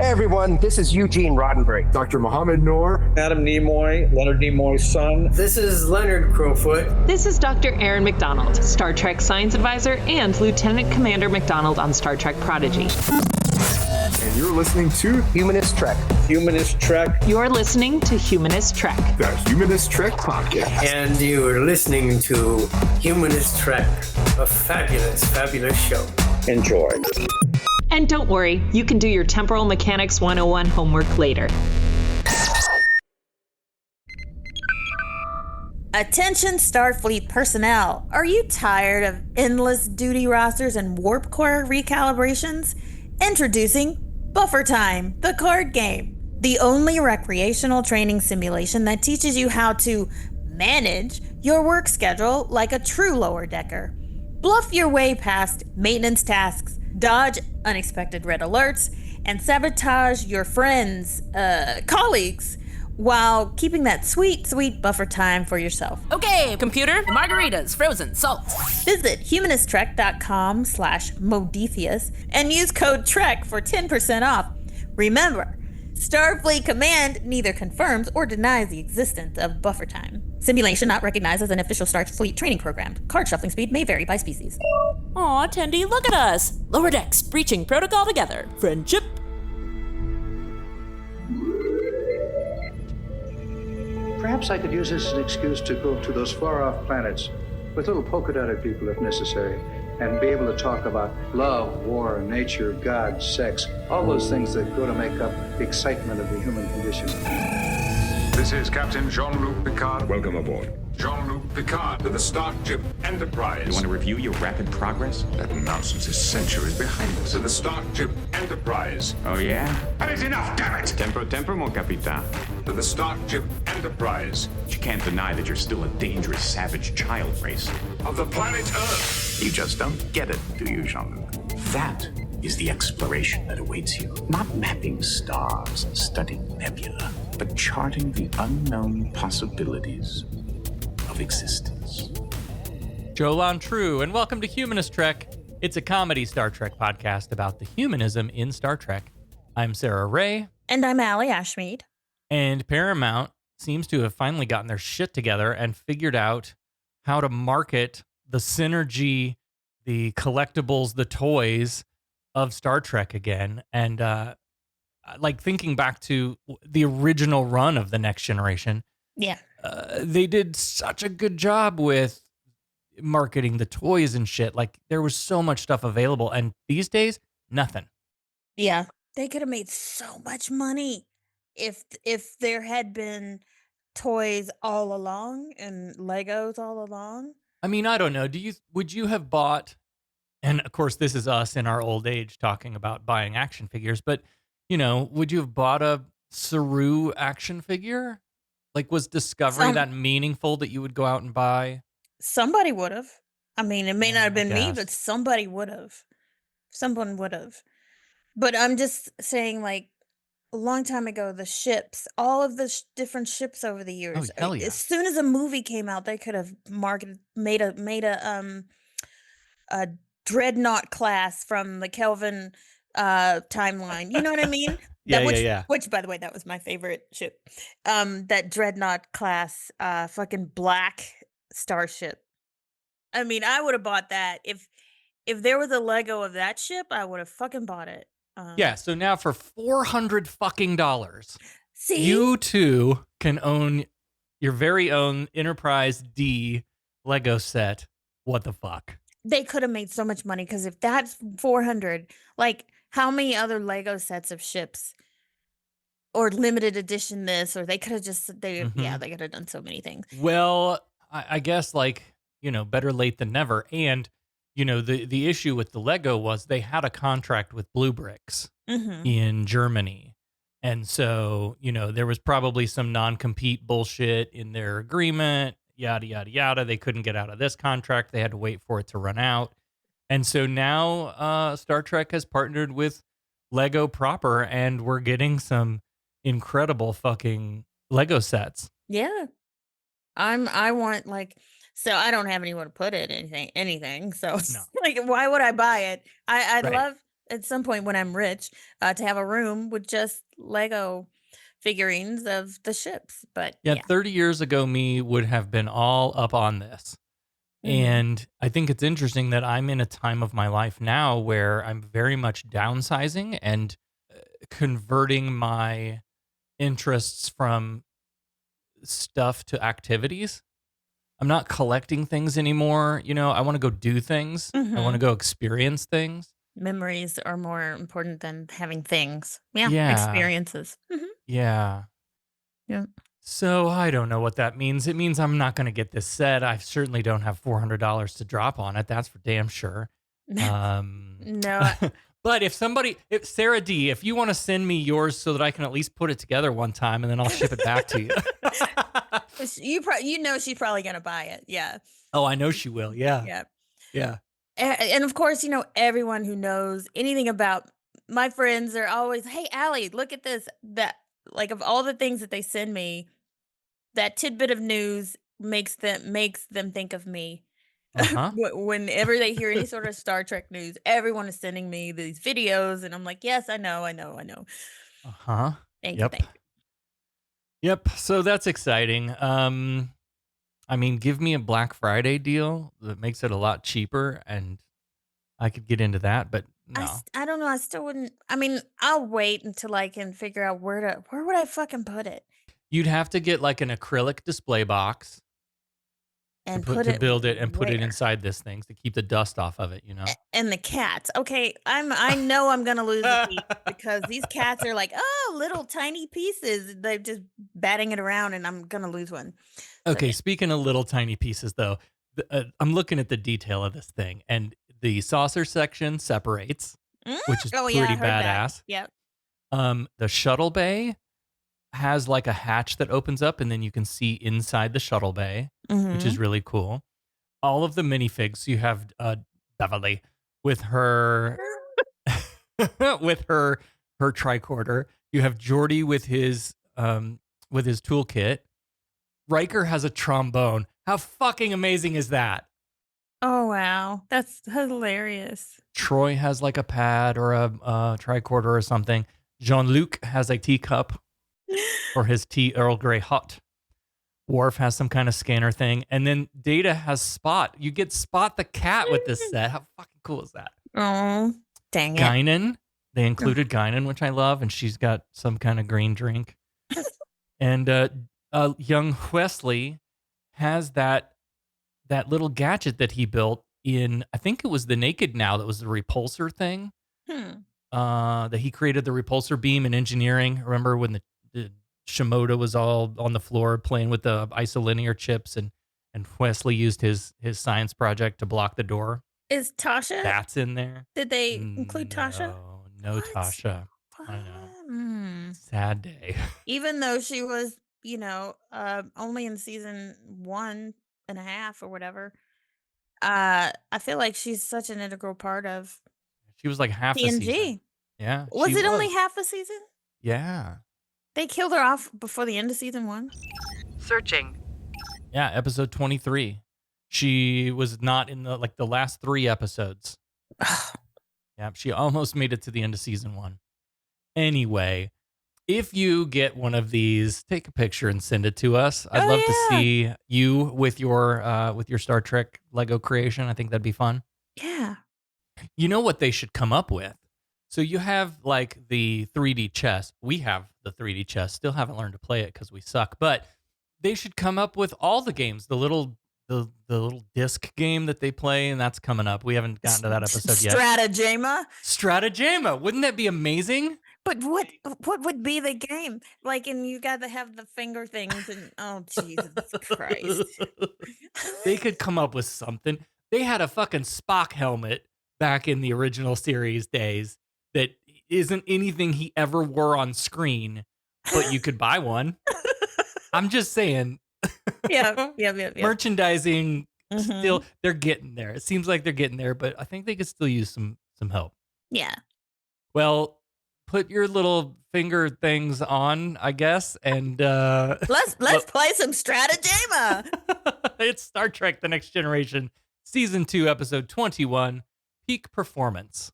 everyone, this is Eugene Roddenberry. Dr. Mohammed Noor. Adam Nimoy, Leonard Nimoy's son. This is Leonard Crowfoot. This is Dr. Aaron McDonald, Star Trek Science Advisor and Lieutenant Commander McDonald on Star Trek Prodigy. And you're listening to Humanist Trek. Humanist Trek. You're listening to Humanist Trek. the Humanist Trek podcast. And you're listening to Humanist Trek, a fabulous, fabulous show. Enjoy. And don't worry, you can do your Temporal Mechanics 101 homework later. Attention Starfleet personnel, are you tired of endless duty rosters and warp core recalibrations? Introducing Buffer Time, the card game. The only recreational training simulation that teaches you how to manage your work schedule like a true lower decker. Bluff your way past maintenance tasks, dodge unexpected red alerts, and sabotage your friends, colleagues, while keeping that sweet, sweet buffer time for yourself. Okay, computer, margaritas, frozen, salt. Visit humanisttrek.com/Modiphius and use code TREK for 10% off. Remember, Starfleet Command neither confirms or denies the existence of buffer time. Simulation not recognized as an official Starfleet training program. Card shuffling speed may vary by species. Aw, Tendy, look at us. Lower decks, breaching protocol together. Friendship. Perhaps I could use this as an excuse to go to those far-off planets with little polka-dotted people if necessary, and be able to talk about love, war, nature, God, sex, all those things that go to make up the excitement of the human condition. This is Captain Jean-Luc Picard. Welcome aboard. Jean-Luc Picard to the Starship Enterprise. You want to review your rapid progress? That nonsense is centuries behind us. To the Starship Enterprise. Oh, yeah? And it's enough, damn it! Tempo, mon capitan. To the Starship Enterprise. But you can't deny that you're still a dangerous, savage child race. Of the planet Earth. You just don't get it, do you, Jean-Luc? That is the exploration that awaits you. Not mapping stars and studying nebula, but charting the unknown possibilities of existence. Jolan True, and welcome to Humanist Trek. It's a comedy Star Trek podcast about the humanism in Star Trek. I'm Sarah Ray. And I'm Allie Ashmead. And Paramount seems to have finally gotten their shit together and figured out how to market the synergy, the collectibles, the toys of Star Trek again. And like thinking back to the original run of The Next Generation. Yeah. They did such a good job with marketing the toys and shit. Like there was so much stuff available, and these days, nothing. Yeah. They could have made so much money if there had been toys all along and Legos all along. I mean, I don't know. Would you have bought, and of course this is us in our old age talking about buying action figures, but would you have bought a Saru action figure? Like, was Discovery that meaningful that you would go out and buy? Somebody would have. I mean, it may not have been me, but somebody would have. Someone would have. But I'm just saying, like, a long time ago, the ships, all of the different ships over the years. Oh, hell yeah. As soon as a movie came out, they could have made a dreadnought class from the Kelvin timeline. You know what I mean? Yeah. Which, by the way, that was my favorite ship. That dreadnought class, fucking black starship. I mean, I would have bought that if there was a Lego of that ship. I would have fucking bought it. Yeah. So now for $400 fucking, see, you too can own your very own Enterprise D Lego set. What the fuck? They could have made so much money because if that's 400, like. How many other Lego sets of ships or limited edition this, or they could have just, they could have done so many things. Well, I guess better late than never. And, the issue with the Lego was they had a contract with Blue Bricks in Germany. And so, there was probably some non-compete bullshit in their agreement, yada, yada, yada. They couldn't get out of this contract. They had to wait for it to run out. And so now Star Trek has partnered with Lego proper, and we're getting some incredible fucking Lego sets. Yeah. I want so I don't have anywhere to put it, anything. So No. why would I buy it? I Right. love at some point when I'm rich, to have a room with just Lego figurines of the ships. But Yeah, 30 years ago, me would have been all up on this. And I think it's interesting that I'm in a time of my life now where I'm very much downsizing and converting my interests from stuff to activities. I'm not collecting things anymore. You know, I want to go do things. I want to go experience things. Memories are more important than having things. Yeah, Yeah. experiences. Yeah. Yeah. So I don't know what that means. It means I'm not going to get this set. I certainly don't have $400 to drop on it. That's for damn sure. No. But if Sarah D, if you want to send me yours so that I can at least put it together one time and then I'll ship it back to you. You know she's probably gonna buy it. Yeah. Oh, I know she will. Yeah. Yeah. Yeah. And of course, you know, everyone who knows anything about my friends are always, hey, Allie, look at this. That, like, of all the things that they send me, that tidbit of news makes them think of me. Uh-huh. Whenever they hear any sort of Star Trek news, everyone is sending me these videos, and I'm like, yes, I know. Uh-huh. Thank you. Yep. So that's exciting. I mean, give me a Black Friday deal that makes it a lot cheaper and I could get into that, but no. I don't know. I still wouldn't. I mean, I'll wait until I can figure out where would I fucking put it. You'd have to get like an acrylic display box and to build it and put it inside this thing to keep the dust off of it, you know. And the cats. Okay, I know I'm gonna lose the piece because these cats are like, oh, little tiny pieces. They're just batting it around, and I'm gonna lose one. Okay, speaking of little tiny pieces, though, I'm looking at the detail of this thing, and the saucer section separates, which is pretty badass. Yep. The shuttle bay has like a hatch that opens up, and then you can see inside the shuttle bay, which is really cool. All of the minifigs, you have Beverly with her with her tricorder. You have Geordi with his toolkit. Riker has a trombone. How fucking amazing is that? Oh, wow. That's hilarious. Troy has like a pad or a tricorder or something. Jean-Luc has a teacup for his tea Earl Grey hot. Worf has some kind of scanner thing. And then Data has Spot. You get Spot the cat with this set. How fucking cool is that? Oh, dang it. Guinan. They included Guinan, which I love. And she's got some kind of green drink. And young Wesley has that little gadget that he built in, I think it was the Naked Now that was the repulsor thing. That he created the repulsor beam in engineering. Remember when the Shimoda was all on the floor playing with the isolinear chips and Wesley used his science project to block the door? Is Tasha? That's in there. Did they include Tasha? No what? Tasha. What? I know. Sad day. Even though she was, only in season 1.5 or whatever. I feel like she's such an integral part of She was like half TNG. a season. Yeah. Was it only half a season? Yeah. They killed her off before the end of season 1? Searching. Yeah, episode 23. She was not in the last 3 episodes. Yeah, she almost made it to the end of season 1. Anyway, if you get one of these, take a picture and send it to us. I'd love to see you with your Star Trek Lego creation. I think that'd be fun. Yeah. You know what they should come up with? So you have like the 3D chess. We have the 3D chess. Still haven't learned to play it because we suck. But they should come up with all the games. The little disc game that they play, and that's coming up. We haven't gotten to that episode yet. Stratagema. Wouldn't that be amazing? But what would be the game? And you got to have the finger things and oh Jesus Christ. They could come up with something. They had a fucking Spock helmet back in the original series days that isn't anything he ever wore on screen, but you could buy one. I'm just saying. Yeah. Merchandising, still, they're getting there. It seems like they're getting there, but I think they could still use some help. Yeah. Well, put your little finger things on, I guess, and let's play some Stratagema. It's Star Trek: The Next Generation, Season 2, Episode 21, Peak Performance.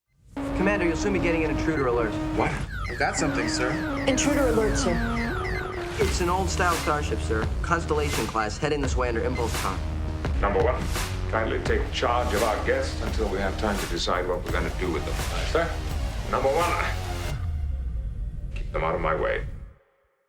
Commander, you'll soon be getting an intruder alert. What? I've got something, sir. Intruder alert, sir. It's an old-style starship, sir. Constellation class, heading this way under impulse com. Number one, kindly take charge of our guests until we have time to decide what we're going to do with them. Sir, number one, keep them out of my way.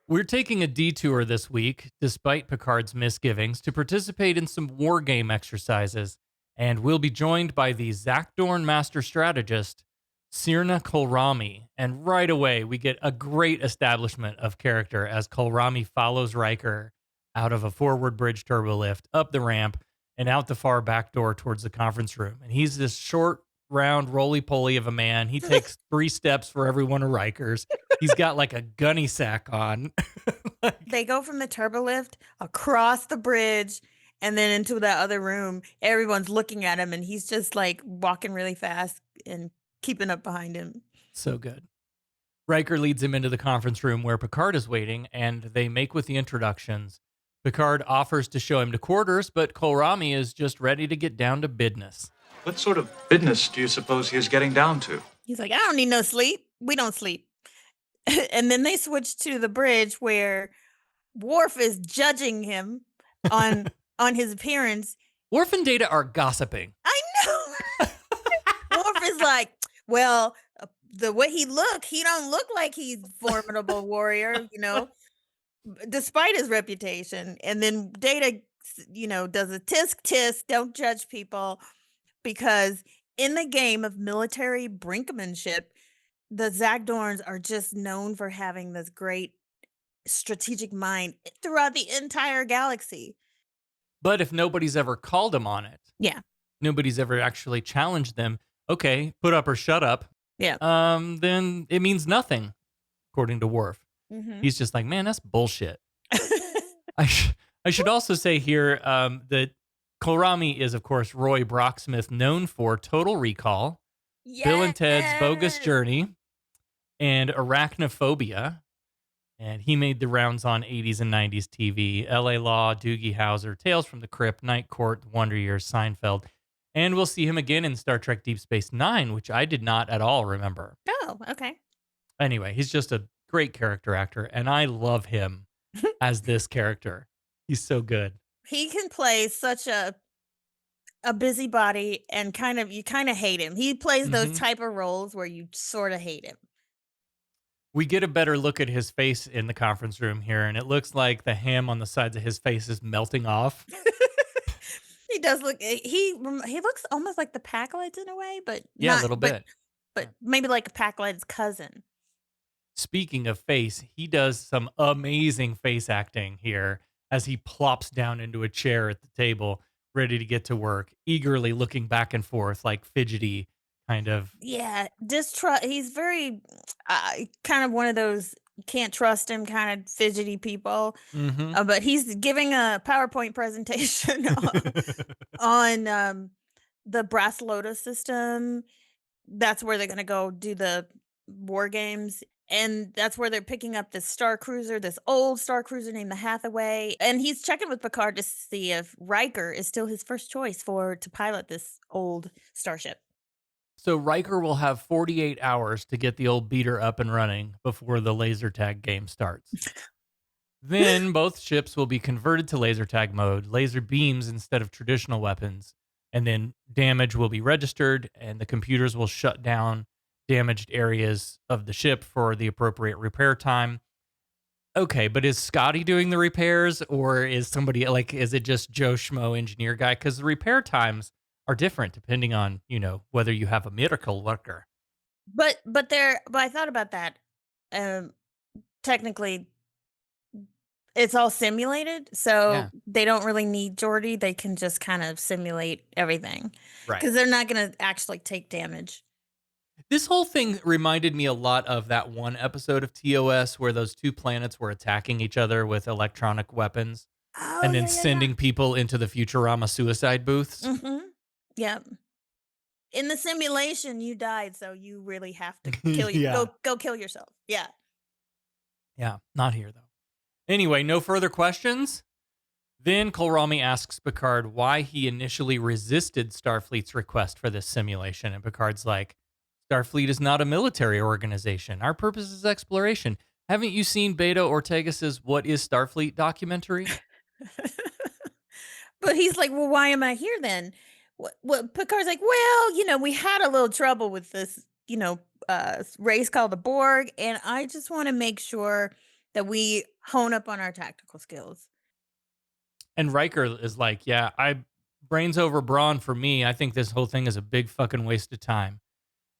We're taking a detour this week, despite Picard's misgivings, to participate in some war game exercises, and we'll be joined by the Zakdorn master strategist, Sirna Kolrami. And right away, we get a great establishment of character as Kolrami follows Riker out of a forward bridge turbolift, up the ramp, and out the far back door towards the conference room. And he's this short, round, roly-poly of a man. He takes 3 steps for every one of Riker's. He's got like a gunny sack on. They go from the turbolift across the bridge and then into that other room. Everyone's looking at him and he's just like walking really fast and keeping up behind him. So good. Riker leads him into the conference room where Picard is waiting, and they make with the introductions. Picard offers to show him to quarters, but Kolrami is just ready to get down to business. What sort of business do you suppose he is getting down to? He's like, I don't need no sleep. We don't sleep. And then they switch to the bridge where Worf is judging him on his appearance. Worf and Data are gossiping. I know. Worf is like, well, the way he don't look like he's a formidable warrior, despite his reputation. And then Data, does a tisk, don't judge people, because in the game of military brinkmanship, the Zakdorns are just known for having this great strategic mind throughout the entire galaxy. But if nobody's ever called them on it, yeah, nobody's ever actually challenged them, okay, put up or shut up, yeah, then it means nothing, according to Worf. Mm-hmm. He's just like, man, that's bullshit. I should also say here that Kolrami is, of course, Roy Brocksmith, known for Total Recall, Bill and Ted's Bogus Journey, and Arachnophobia. And he made the rounds on 80s and 90s TV, L.A. Law, Doogie Howser, Tales from the Crypt, Night Court, The Wonder Years, Seinfeld. And we'll see him again in Star Trek Deep Space Nine, which I did not at all remember. Oh, okay. Anyway, he's just a great character actor, and I love him as this character. He's so good. He can play such a busybody, and you kind of hate him. He plays those type of roles where you sort of hate him. We get a better look at his face in the conference room here, and it looks like the ham on the sides of his face is melting off. He does look. He looks almost like the Packlids in a way, but yeah, a little bit. But maybe like a Packlid's cousin. Speaking of face, he does some amazing face acting here as he plops down into a chair at the table, ready to get to work, eagerly looking back and forth, like fidgety kind of. Yeah, distrust. He's very kind of one of those can't trust him kind of fidgety people. Mm-hmm. But he's giving a PowerPoint presentation on the Brass Lotus system. That's where they're going to go do the war games. And that's where they're picking up this Star Cruiser, this old Star Cruiser named the Hathaway. And he's checking with Picard to see if Riker is still his first choice to pilot this old starship. So Riker will have 48 hours to get the old beater up and running before the laser tag game starts. Then both ships will be converted to laser tag mode, laser beams instead of traditional weapons. And then damage will be registered and the computers will shut down damaged areas of the ship for the appropriate repair time. Okay, but is Scotty doing the repairs, or is somebody is it just Joe Schmo engineer guy? Because the repair times are different depending on, whether you have a miracle worker. But I thought about that. Technically, it's all simulated, so they don't really need Geordi. They can just kind of simulate everything, right? Because they're not going to actually take damage. This whole thing reminded me a lot of that one episode of TOS where those two planets were attacking each other with electronic weapons and then sending people into the Futurama suicide booths. Mm-hmm. Yep. In the simulation, you died, so you really have to kill you. Go kill yourself. Yeah. Yeah, not here, though. Anyway, no further questions? Then Kolrami asks Picard why he initially resisted Starfleet's request for this simulation, and Picard's like, Starfleet is not a military organization. Our purpose is exploration. Haven't you seen Beta Ortegas's What is Starfleet documentary? But he's like, well, why am I here then? What Picard's like, well, we had a little trouble with this, race called the Borg, and I just want to make sure that we hone up on our tactical skills. And Riker is like, yeah, brains over brawn for me. I think this whole thing is a big fucking waste of time.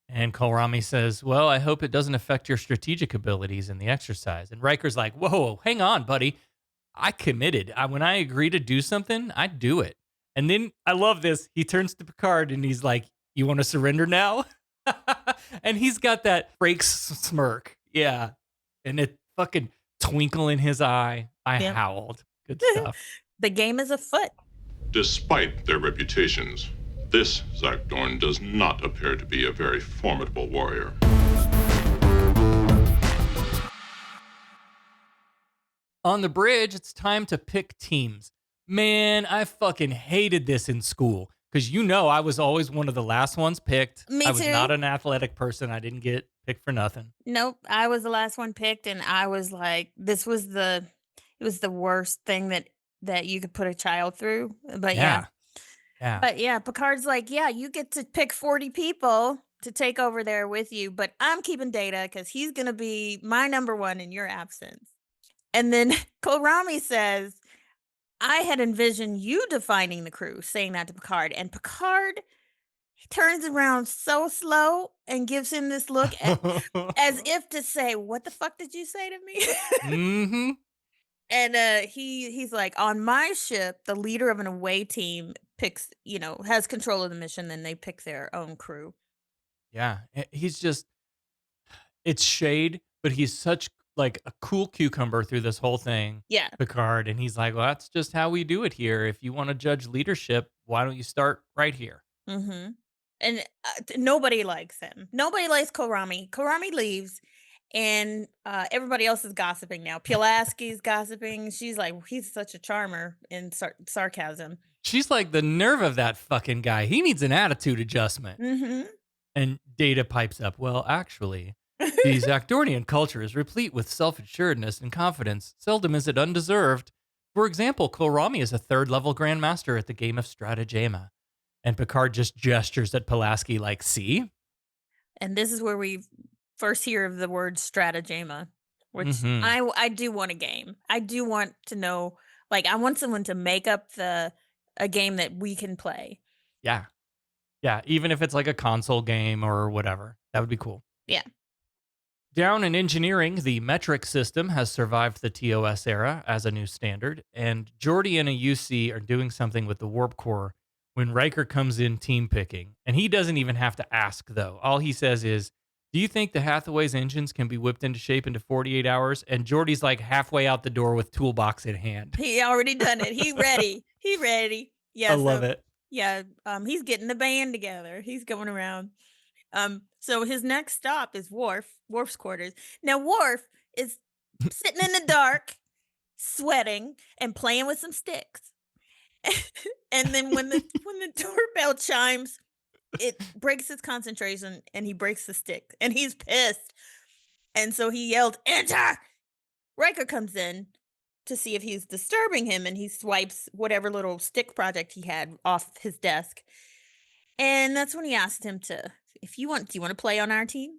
And Kolrami says, well, I hope it doesn't affect your strategic abilities in the exercise. And Riker's like, whoa, hang on, buddy. I committed. When I agree to do something, I do it. And then I love this. He turns to Picard and he's like, you want to surrender now? And he's got that Frakes smirk. Yeah. And it fucking twinkle in his eye. I howled. Good stuff. The game is afoot. Despite their reputations, this Zach Dorn does not appear to be a very formidable warrior. On the bridge, it's time to pick teams. Man, I fucking hated this in school because I was always one of the last ones picked. Me I was too. not an athletic person. I didn't get picked for nothing. Nope, I was the last one picked, and I was like, it was the worst thing that you could put a child through. But yeah. But yeah, Picard's like, yeah, you get to pick 40 people to take over there with you, but I'm keeping Data because he's gonna be my number one in your absence. And then Kolrami says, I had envisioned you defining the crew, saying that to Picard. And Picard turns around so slow and gives him this look as if to say, what the fuck did you say to me? Mm-hmm. And he's like, on my ship, the leader of an away team picks, has control of the mission, then they pick their own crew. Yeah, he's just, it's shade, but he's such like a cool cucumber through this whole thing. Yeah. Picard. And he's like, well, that's just how we do it here. If you want to judge leadership, why don't you start right here? Mm-hmm. And nobody likes him. Nobody likes Kolrami. Kolrami leaves, and everybody else is gossiping now. Pulaski's gossiping. She's like, he's such a charmer in sarcasm. She's like, the nerve of that fucking guy. He needs an attitude adjustment. Mm-hmm. And Data pipes up, well, actually, the Zachdornian culture is replete with self-assuredness and confidence. Seldom is it undeserved. For example, Kolrami is a third-level grandmaster at the game of Stratagema. And Picard just gestures at Pulaski like, see? And this is where we first hear of the word Stratagema, which I do want a game. I do want to know, like, I want someone to make up a game that we can play. Yeah. Yeah, even if it's like a console game or whatever. That would be cool. Yeah. Down in engineering, the metric system has survived the TOS era as a new standard, and Geordi and a UC are doing something with the warp core when Riker comes in team picking. And he doesn't even have to ask, though. All he says is, do you think the Hathaway's engines can be whipped into shape into 48 hours? And Geordi's like halfway out the door with toolbox in hand. He already done it. He ready. He ready. Yeah, I love it. Yeah, he's getting the band together. He's going around. So his next stop is Worf's quarters. Now Worf is sitting in the dark, sweating and playing with some sticks. And then when the doorbell chimes, it breaks his concentration and he breaks the stick and he's pissed. And so he yelled, "Enter!" Riker comes in to see if he's disturbing him, and he swipes whatever little stick project he had off his desk. And that's when he asked him do you want to play on our team?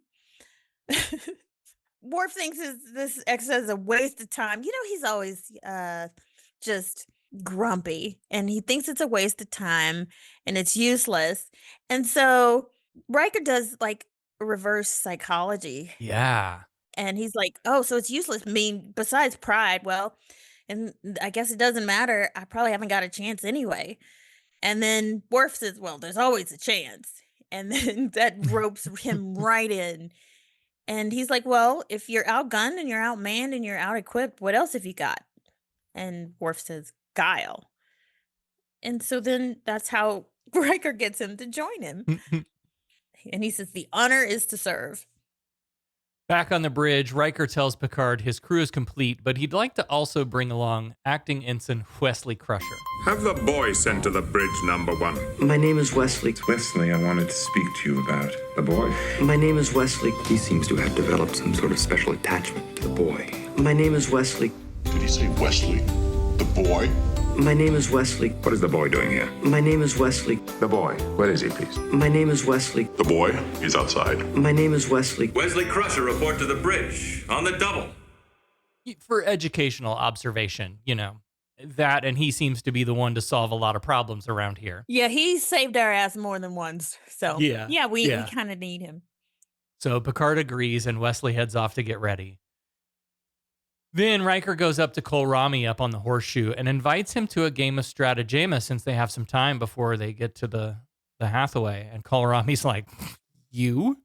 Worf thinks this exercise is a waste of time. He's always just grumpy, and he thinks it's a waste of time and it's useless. And so Riker does like reverse psychology. Yeah. And he's like, oh, so it's useless. I mean, besides pride, well, and I guess it doesn't matter. I probably haven't got a chance anyway. And then Worf says, well, there's always a chance. And then that ropes him right in. And he's like, well, if you're outgunned and you're outmanned and you're out-equipped, what else have you got? And Worf says, guile. And so then that's how Riker gets him to join him. And he says, the honor is to serve. Back on the bridge, Riker tells Picard his crew is complete, but he'd like to also bring along acting ensign Wesley Crusher. Have the boy sent to the bridge, number 1. My name is Wesley. It's Wesley I wanted to speak to you about. The boy? My name is Wesley. He seems to have developed some sort of special attachment to the boy. My name is Wesley. Did he say Wesley? The boy? My name is Wesley. What is the boy doing here? My name is Wesley. The boy. Where is he, please? My name is Wesley. The boy? He's outside. My name is Wesley. Wesley Crusher, report to the bridge. On the double. For educational observation, that, and he seems to be the one to solve a lot of problems around here. Yeah, he saved our ass more than once. So, we kind of need him. So Picard agrees, and Wesley heads off to get ready. Then Riker goes up to Kohlrami up on the horseshoe and invites him to a game of Stratagema since they have some time before they get to the Hathaway. And Kohlrami's like, you?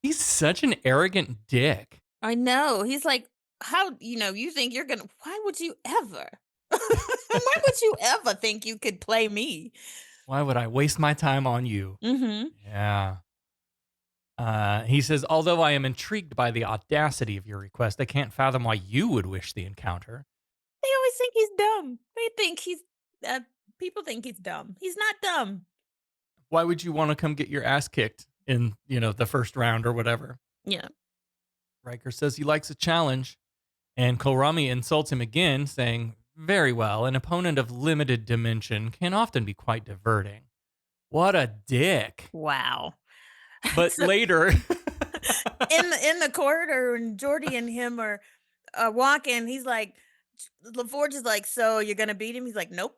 He's such an arrogant dick. I know. He's like, how, you think you're going to, why would you ever? Why would you ever think you could play me? Why would I waste my time on you? Mm-hmm. Yeah. He says, although I am intrigued by the audacity of your request, I can't fathom why you would wish the encounter. They always think he's dumb. They think people think he's dumb. He's not dumb. Why would you want to come get your ass kicked in, the first round or whatever? Yeah. Riker says he likes a challenge, and Kohlrami insults him again, saying, very well, an opponent of limited dimension can often be quite diverting. What a dick. Wow. But later, in the corridor, when Geordi and him are walking, he's like, LaForge is like, so you're gonna beat him? He's like, nope.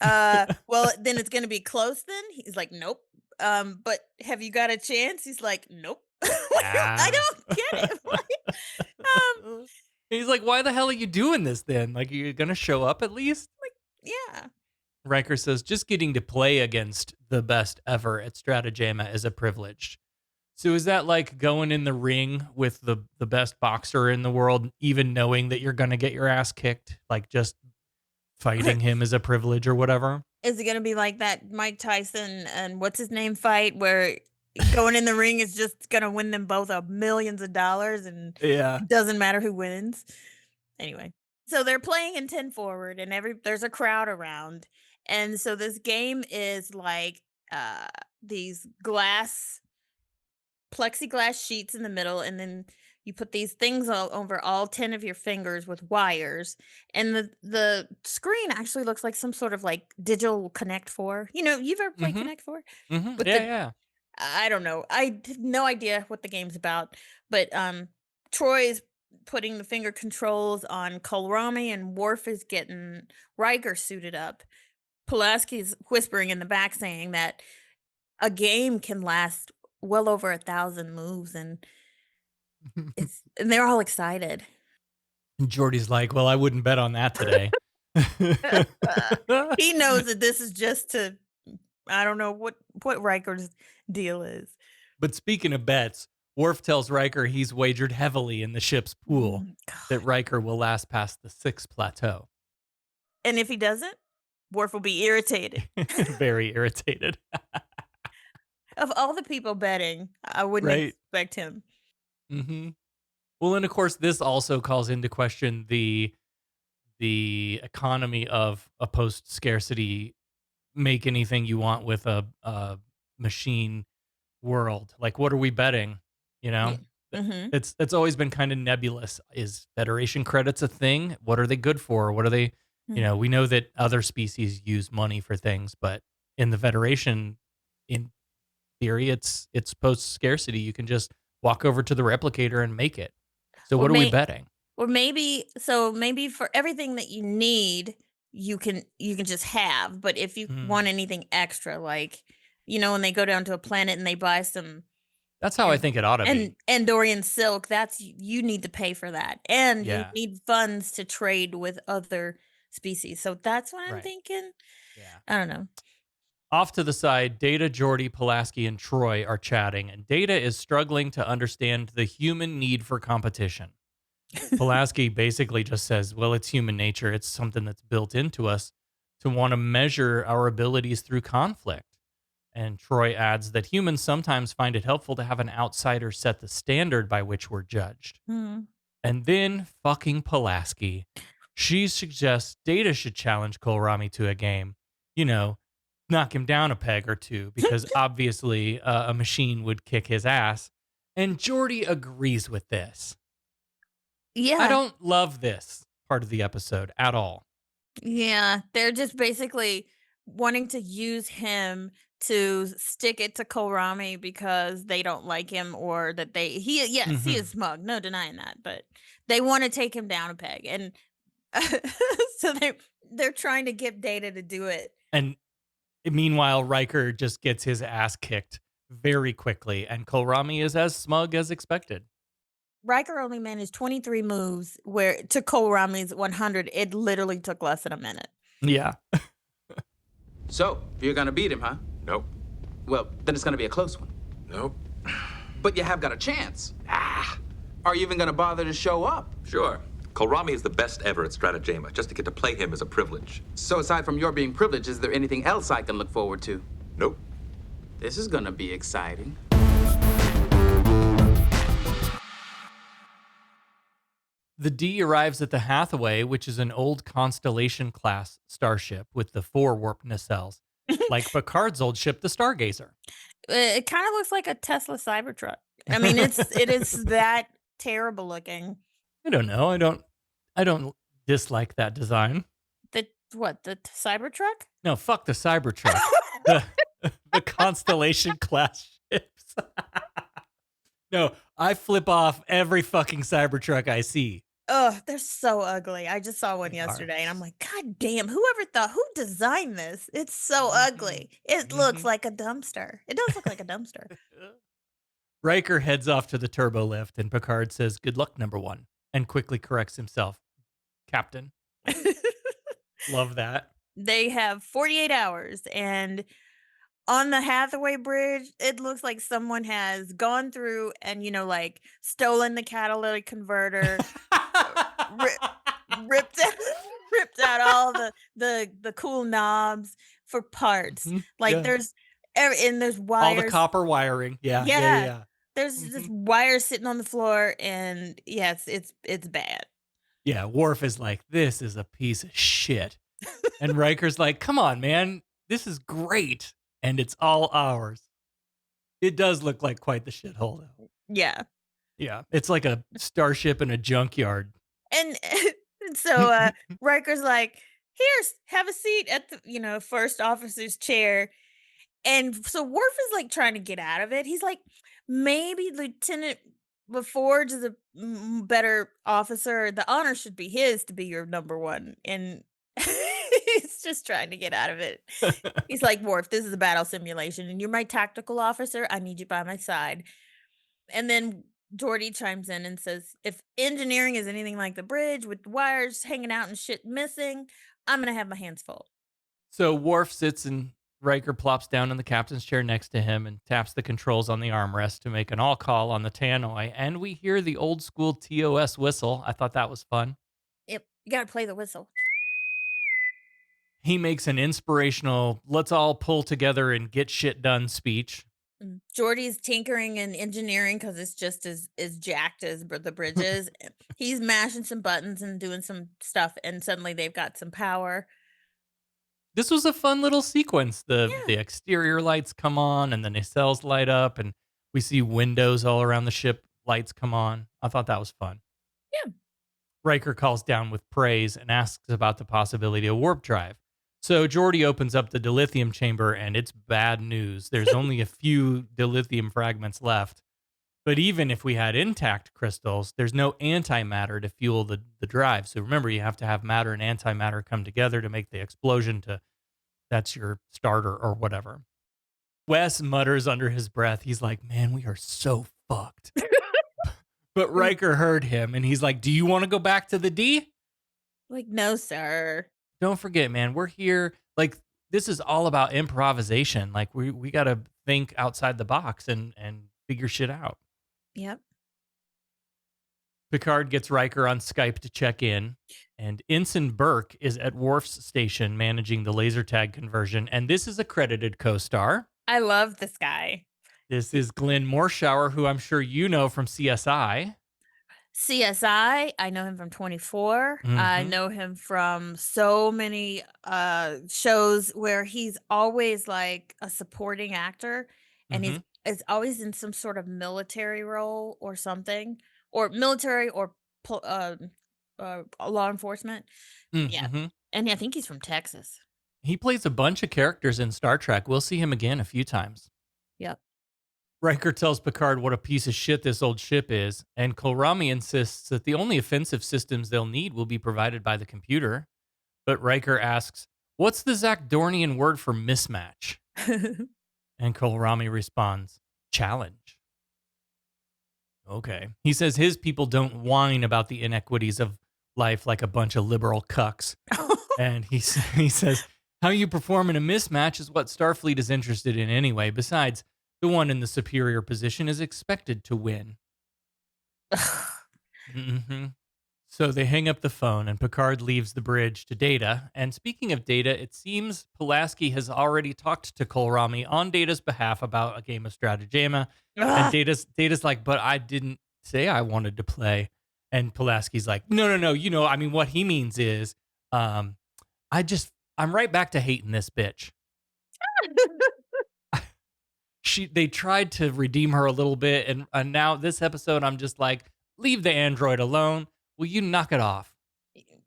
Well, then it's gonna be close. Then he's like, nope. But have you got a chance? He's like, nope. I don't get it. He's like, why the hell are you doing this then? Like, are you gonna show up at least? Yeah. Riker says, just getting to play against the best ever at Stratagema is a privilege. So is that like going in the ring with the best boxer in the world, even knowing that you're going to get your ass kicked? Like just fighting him is a privilege or whatever? Is it going to be like that Mike Tyson and what's his name fight where going in the ring is just going to win them both millions of dollars and it doesn't matter who wins? Anyway, so they're playing in 10 forward and there's a crowd around. And so this game is like these plexiglass sheets in the middle, and then you put these things all over all 10 of your fingers with wires. And the screen actually looks like some sort of like digital Connect 4. You've ever played Connect 4? Mm-hmm. Yeah. I don't know. I have no idea what the game's about, but Troy's putting the finger controls on Kohlrami, and Worf is getting Riker suited up. Pulaski's whispering in the back saying that a game can last well over 1,000 moves, and they're all excited. And Geordi's like, well, I wouldn't bet on that today. He knows that this is just I don't know what Riker's deal is. But speaking of bets, Worf tells Riker he's wagered heavily in the ship's pool that Riker will last past the 6th plateau. And if he doesn't, Worf will be irritated. Very irritated. Of all the people betting, I wouldn't expect him. Mm-hmm. Well, and of course, this also calls into question the economy of a post-scarcity, make anything you want with a machine world. Like, what are we betting? Mm-hmm. It's always been kind of nebulous. Is Federation credits a thing? What are they good for? What are they? We know that other species use money for things, but in the Federation, in theory, it's post-scarcity. You can just walk over to the replicator and make it. So what are we betting? Or maybe for everything that you need, you can just have. But if you want anything extra, like, when they go down to a planet and they buy some. That's how I think it ought to be. And Andorian silk, you need to pay for that. And you need funds to trade with other species. So that's what I'm thinking. Yeah. I don't know. Off to the side, Data, Geordi, Pulaski, and Troy are chatting, and Data is struggling to understand the human need for competition. Pulaski basically just says, well, it's human nature. It's something that's built into us to want to measure our abilities through conflict. And Troy adds that humans sometimes find it helpful to have an outsider set the standard by which we're judged. Hmm. And then fucking Pulaski. She suggests Data should challenge Kohlrami to a game. You know, knock him down a peg or two, because obviously a machine would kick his ass. And Geordi agrees with this. Yeah. I don't love this part of the episode at all. Yeah, they're just basically wanting to use him to stick it to Kohlrami because they don't like him, or that he is smug, no denying that, but they want to take him down a peg, and so they're trying to get Data to do it. And meanwhile, Riker just gets his ass kicked very quickly, and Kohlrami is as smug as expected. Riker only managed 23 moves, where to Kohlrami's 100, it literally took less than a minute. Yeah. So, you're gonna beat him, huh? Nope. Well, then it's gonna be a close one. Nope. But you have got a chance. Are you even gonna bother to show up? Sure. Kohlrami is the best ever at Stratagema. Just to get to play him is a privilege. So aside from your being privileged, is there anything else I can look forward to? Nope. This is gonna be exciting. The D arrives at the Hathaway, which is an old Constellation-class starship with the 4 warp nacelles, like Picard's old ship, the Stargazer. It kind of looks like a Tesla Cybertruck. I mean, it is that terrible looking. I don't know. I don't dislike that design. The Cybertruck? No, fuck the Cybertruck. the Constellation-class ships. No, I flip off every fucking Cybertruck I see. Ugh, they're so ugly. I just saw one yesterday, and I'm like, God damn, who designed this? It's so ugly. It looks like a dumpster. It does look like a dumpster. Riker heads off to the turbo lift, and Picard says, "Good luck, number 1," and quickly corrects himself. Captain. Love that. They have 48 hours, and on the Hathaway Bridge, it looks like someone has gone through and, like, stolen the catalytic converter, ripped out all the cool knobs for parts. Like, there's wires. All the copper wiring. Yeah. There's just wires sitting on the floor, and yes, it's bad. Yeah, Worf is like, this is a piece of shit. And Riker's like, come on, man, this is great. And it's all ours. It does look like quite the shithole, though. Yeah. Yeah, it's like a starship in a junkyard. And so Riker's like, here's, have a seat at the, first officer's chair. And so Worf is like trying to get out of it. He's like, maybe Lieutenant LaForge is a better officer. The honor should be his to be your number 1. And he's just trying to get out of it. He's like, Worf, this is a battle simulation, and you're my tactical officer. I need you by my side. And then Geordi chimes in and says, if engineering is anything like the bridge with wires hanging out and shit missing, I'm going to have my hands full. So Worf sits and Riker plops down in the captain's chair next to him and taps the controls on the armrest to make an all call on the tannoy. And we hear the old school TOS whistle. I thought that was fun. Yep. You got to play the whistle. He makes an inspirational, let's all pull together and get shit done speech. Geordi's tinkering and engineering because it's just as jacked as the bridge is. He's mashing some buttons and doing some stuff, and suddenly they've got some power. This was a fun little sequence. The exterior lights come on, and the nacelles light up, and we see windows all around the ship, lights come on. I thought that was fun. Yeah. Riker calls down with praise and asks about the possibility of warp drive. So Geordi opens up the dilithium chamber, and it's bad news. There's only a few dilithium fragments left. But even if we had intact crystals, there's no antimatter to fuel the drive. So remember, you have to have matter and antimatter come together to make the explosion that's your starter or whatever. Wes mutters under his breath. He's like, man, we are so fucked. But Riker heard him, and he's like, do you want to go back to the D? Like, no, sir. Don't forget, man, we're here. Like, this is all about improvisation. Like, we got to think outside the box and figure shit out. Yep. Picard gets Riker on Skype to check in, and Ensign Burke is at Worf's station managing the laser tag conversion. And this is a credited co-star. I love this guy. This is Glenn Morshower, who I'm sure you know from CSI. CSI, I know him from 24. I know him from so many shows where he's always like a supporting actor, and he's is always in some sort of military role or something, or military or law enforcement. Yeah. And I think he's from Texas. He plays a bunch of characters in Star Trek. We'll see him again a few times. Yep. Riker tells Picard what a piece of shit this old ship is, and Kohlrami insists that the only offensive systems they'll need will be provided by the computer. But Riker asks, "What's the Zakdornian word for mismatch?" And Kohlrami responds, "Challenge." Okay. He says his people don't whine about the inequities of life like a bunch of liberal cucks. And he says, how you perform in a mismatch is what Starfleet is interested in anyway. Besides, the one in the superior position is expected to win. So they hang up the phone, and Picard leaves the bridge to Data. And speaking of Data, it seems Pulaski has already talked to Kohlrami on Data's behalf about a game of Stratagema. And Data's like, but I didn't say I wanted to play. And Pulaski's like, no. You know, I mean, what he means is, I'm right back to hating this bitch. They tried to redeem her a little bit, and now this episode, I'm just like, leave the android alone. Will you knock it off?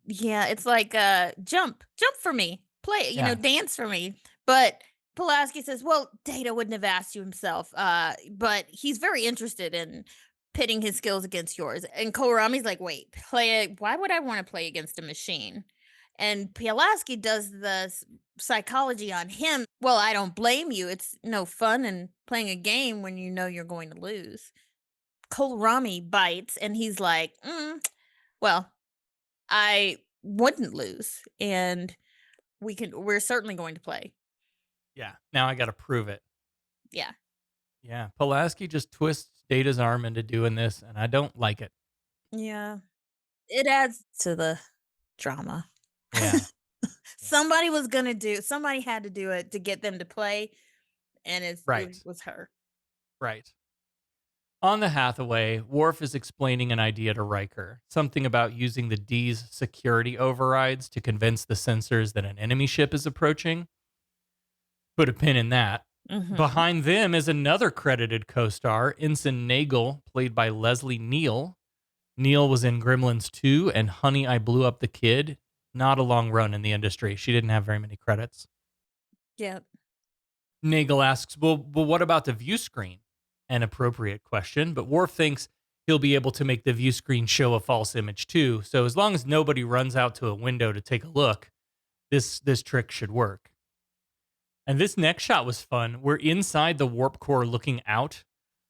Yeah, it's like jump for me, play, dance for me. But Pulaski says, well, Data wouldn't have asked you himself, but he's very interested in pitting his skills against yours. And Kohlrami's like, wait, why would I want to play against a machine? And Pulaski does the psychology on him. Well, I don't blame you. It's no fun in playing a game when you know you're going to lose. Kohlrami bites, and he's like, well, I wouldn't lose, and we're certainly going to play. Yeah, now I got to prove it. Yeah. Yeah, Pulaski just twists Data's arm into doing this, and I don't like it. Yeah. It adds to the drama. Yeah. Somebody had to do it to get them to play, and it was her. Right. On the Hathaway, Worf is explaining an idea to Riker, something about using the D's security overrides to convince the sensors that an enemy ship is approaching. Put a pin in that. Behind them is another credited co-star, Ensign Nagel, played by Leslie Neal. Neal was in Gremlins 2 and Honey, I Blew Up the Kid. Not a long run in the industry. She didn't have very many credits. Yep. Nagel asks, well, what about the view screen? An appropriate question, but Worf thinks he'll be able to make the view screen show a false image too. So as long as nobody runs out to a window to take a look, this trick should work. And this next shot was fun. We're inside the warp core looking out.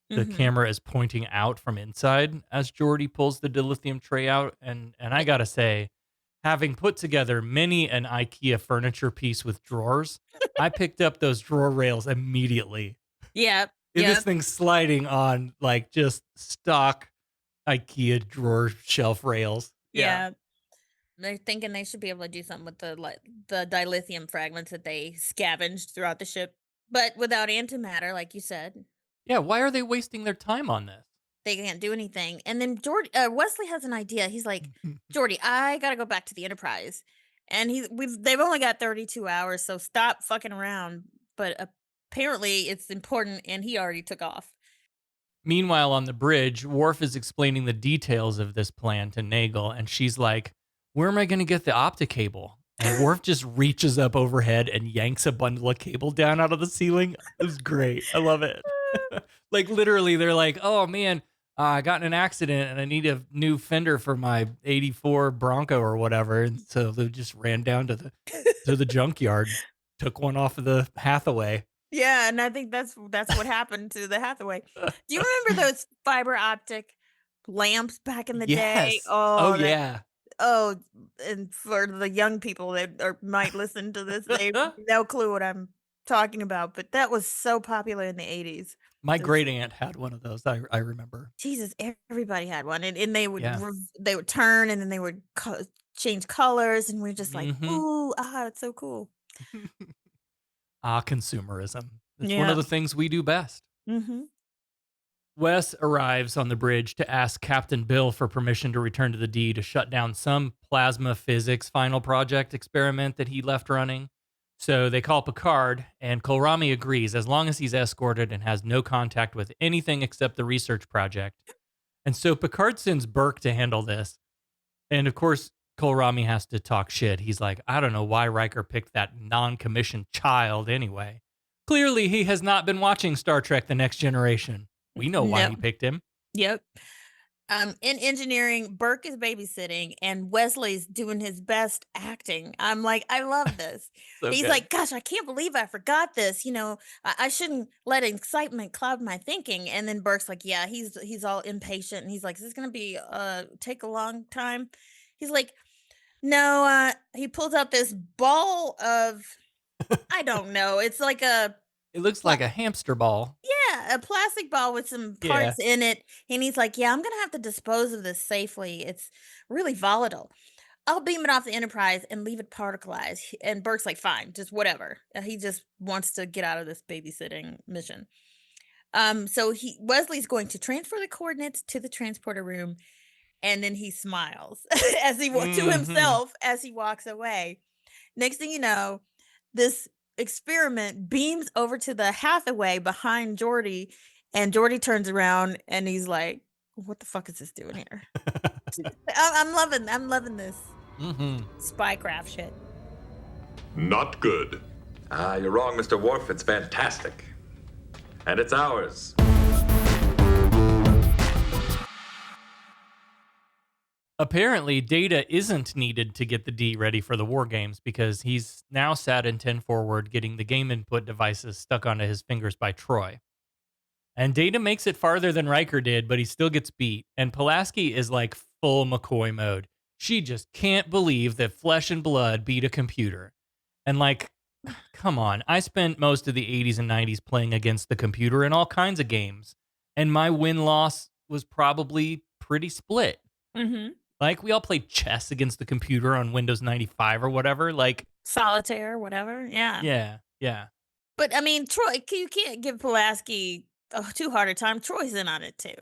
The camera is pointing out from inside as Geordi pulls the dilithium tray out. And I gotta say, having put together many an IKEA furniture piece with drawers, I picked up those drawer rails immediately. Yeah. This thing's sliding on like just stock IKEA drawer shelf rails. Yeah. They're thinking they should be able to do something with the dilithium fragments that they scavenged throughout the ship, but without antimatter, like you said. Yeah, why are they wasting their time on this? They can't do anything. And then Wesley has an idea. He's like, Geordi, I gotta go back to the Enterprise, and they've only got 32 hours, so stop fucking around. But apparently, it's important, and he already took off. Meanwhile, on the bridge, Worf is explaining the details of this plan to Nagel, and she's like, where am I going to get the optic cable? And Worf just reaches up overhead and yanks a bundle of cable down out of the ceiling. It was great. I love it. Like, literally, they're like, oh, man, I got in an accident, and I need a new fender for my 84 Bronco or whatever. And so they just ran down to the junkyard, took one off of the Hathaway. Yeah, and I think that's what happened to the Hathaway. Do you remember those fiber optic lamps back in the day? Oh, yeah. Oh, and for the young people that might listen to this, they have no clue what I'm talking about. But that was so popular in the 80s. My great aunt had one of those. I remember. Jesus, everybody had one, and they would they would turn, and then they would change colors, and we're just like, ooh, it's so cool. Consumerism. It's one of the things we do best. Mm-hmm. Wes arrives on the bridge to ask Captain Bill for permission to return to the D to shut down some plasma physics final project experiment that he left running. So they call Picard, and Kohlrami agrees as long as he's escorted and has no contact with anything except the research project. And so Picard sends Burke to handle this. And of course, Kohlrami has to talk shit. He's like, I don't know why Riker picked that non-commissioned child anyway. Clearly, he has not been watching Star Trek The Next Generation. We know why he picked him. Yep. In engineering, Burke is babysitting and Wesley's doing his best acting. I'm like, I love this. He's like, gosh, I can't believe I forgot this. You know, I shouldn't let excitement cloud my thinking. And then Burke's like, yeah, he's all impatient. And he's like, is this going to be take a long time? He's like, no, he pulls out this ball of, I don't know. It's like it looks like a hamster ball. Yeah, a plastic ball with some parts in it. And he's like, yeah, I'm going to have to dispose of this safely. It's really volatile. I'll beam it off the Enterprise and leave it particleized. And Burke's like, fine, just whatever. He just wants to get out of this babysitting mission. So Wesley's going to transfer the coordinates to the transporter room. And then he smiles as he to himself as he walks away. Next thing you know, this experiment beams over to the Hathaway behind Geordi, and Geordi turns around and he's like, what the fuck is this doing here? I'm loving this spycraft shit. Not good. You're wrong, Mr. Worf. It's fantastic. And it's ours. Apparently, Data isn't needed to get the D ready for the war games because he's now sat in 10 forward getting the game input devices stuck onto his fingers by Troy. And Data makes it farther than Riker did, but he still gets beat. And Pulaski is like full McCoy mode. She just can't believe that flesh and blood beat a computer. And like, come on, I spent most of the 80s and 90s playing against the computer in all kinds of games. And my win-loss was probably pretty split. Mm-hmm. Like, we all played chess against the computer on Windows 95 or whatever. Like Solitaire, whatever. Yeah. Yeah. But I mean, Troy, you can't give Pulaski too hard a time. Troy's in on it too.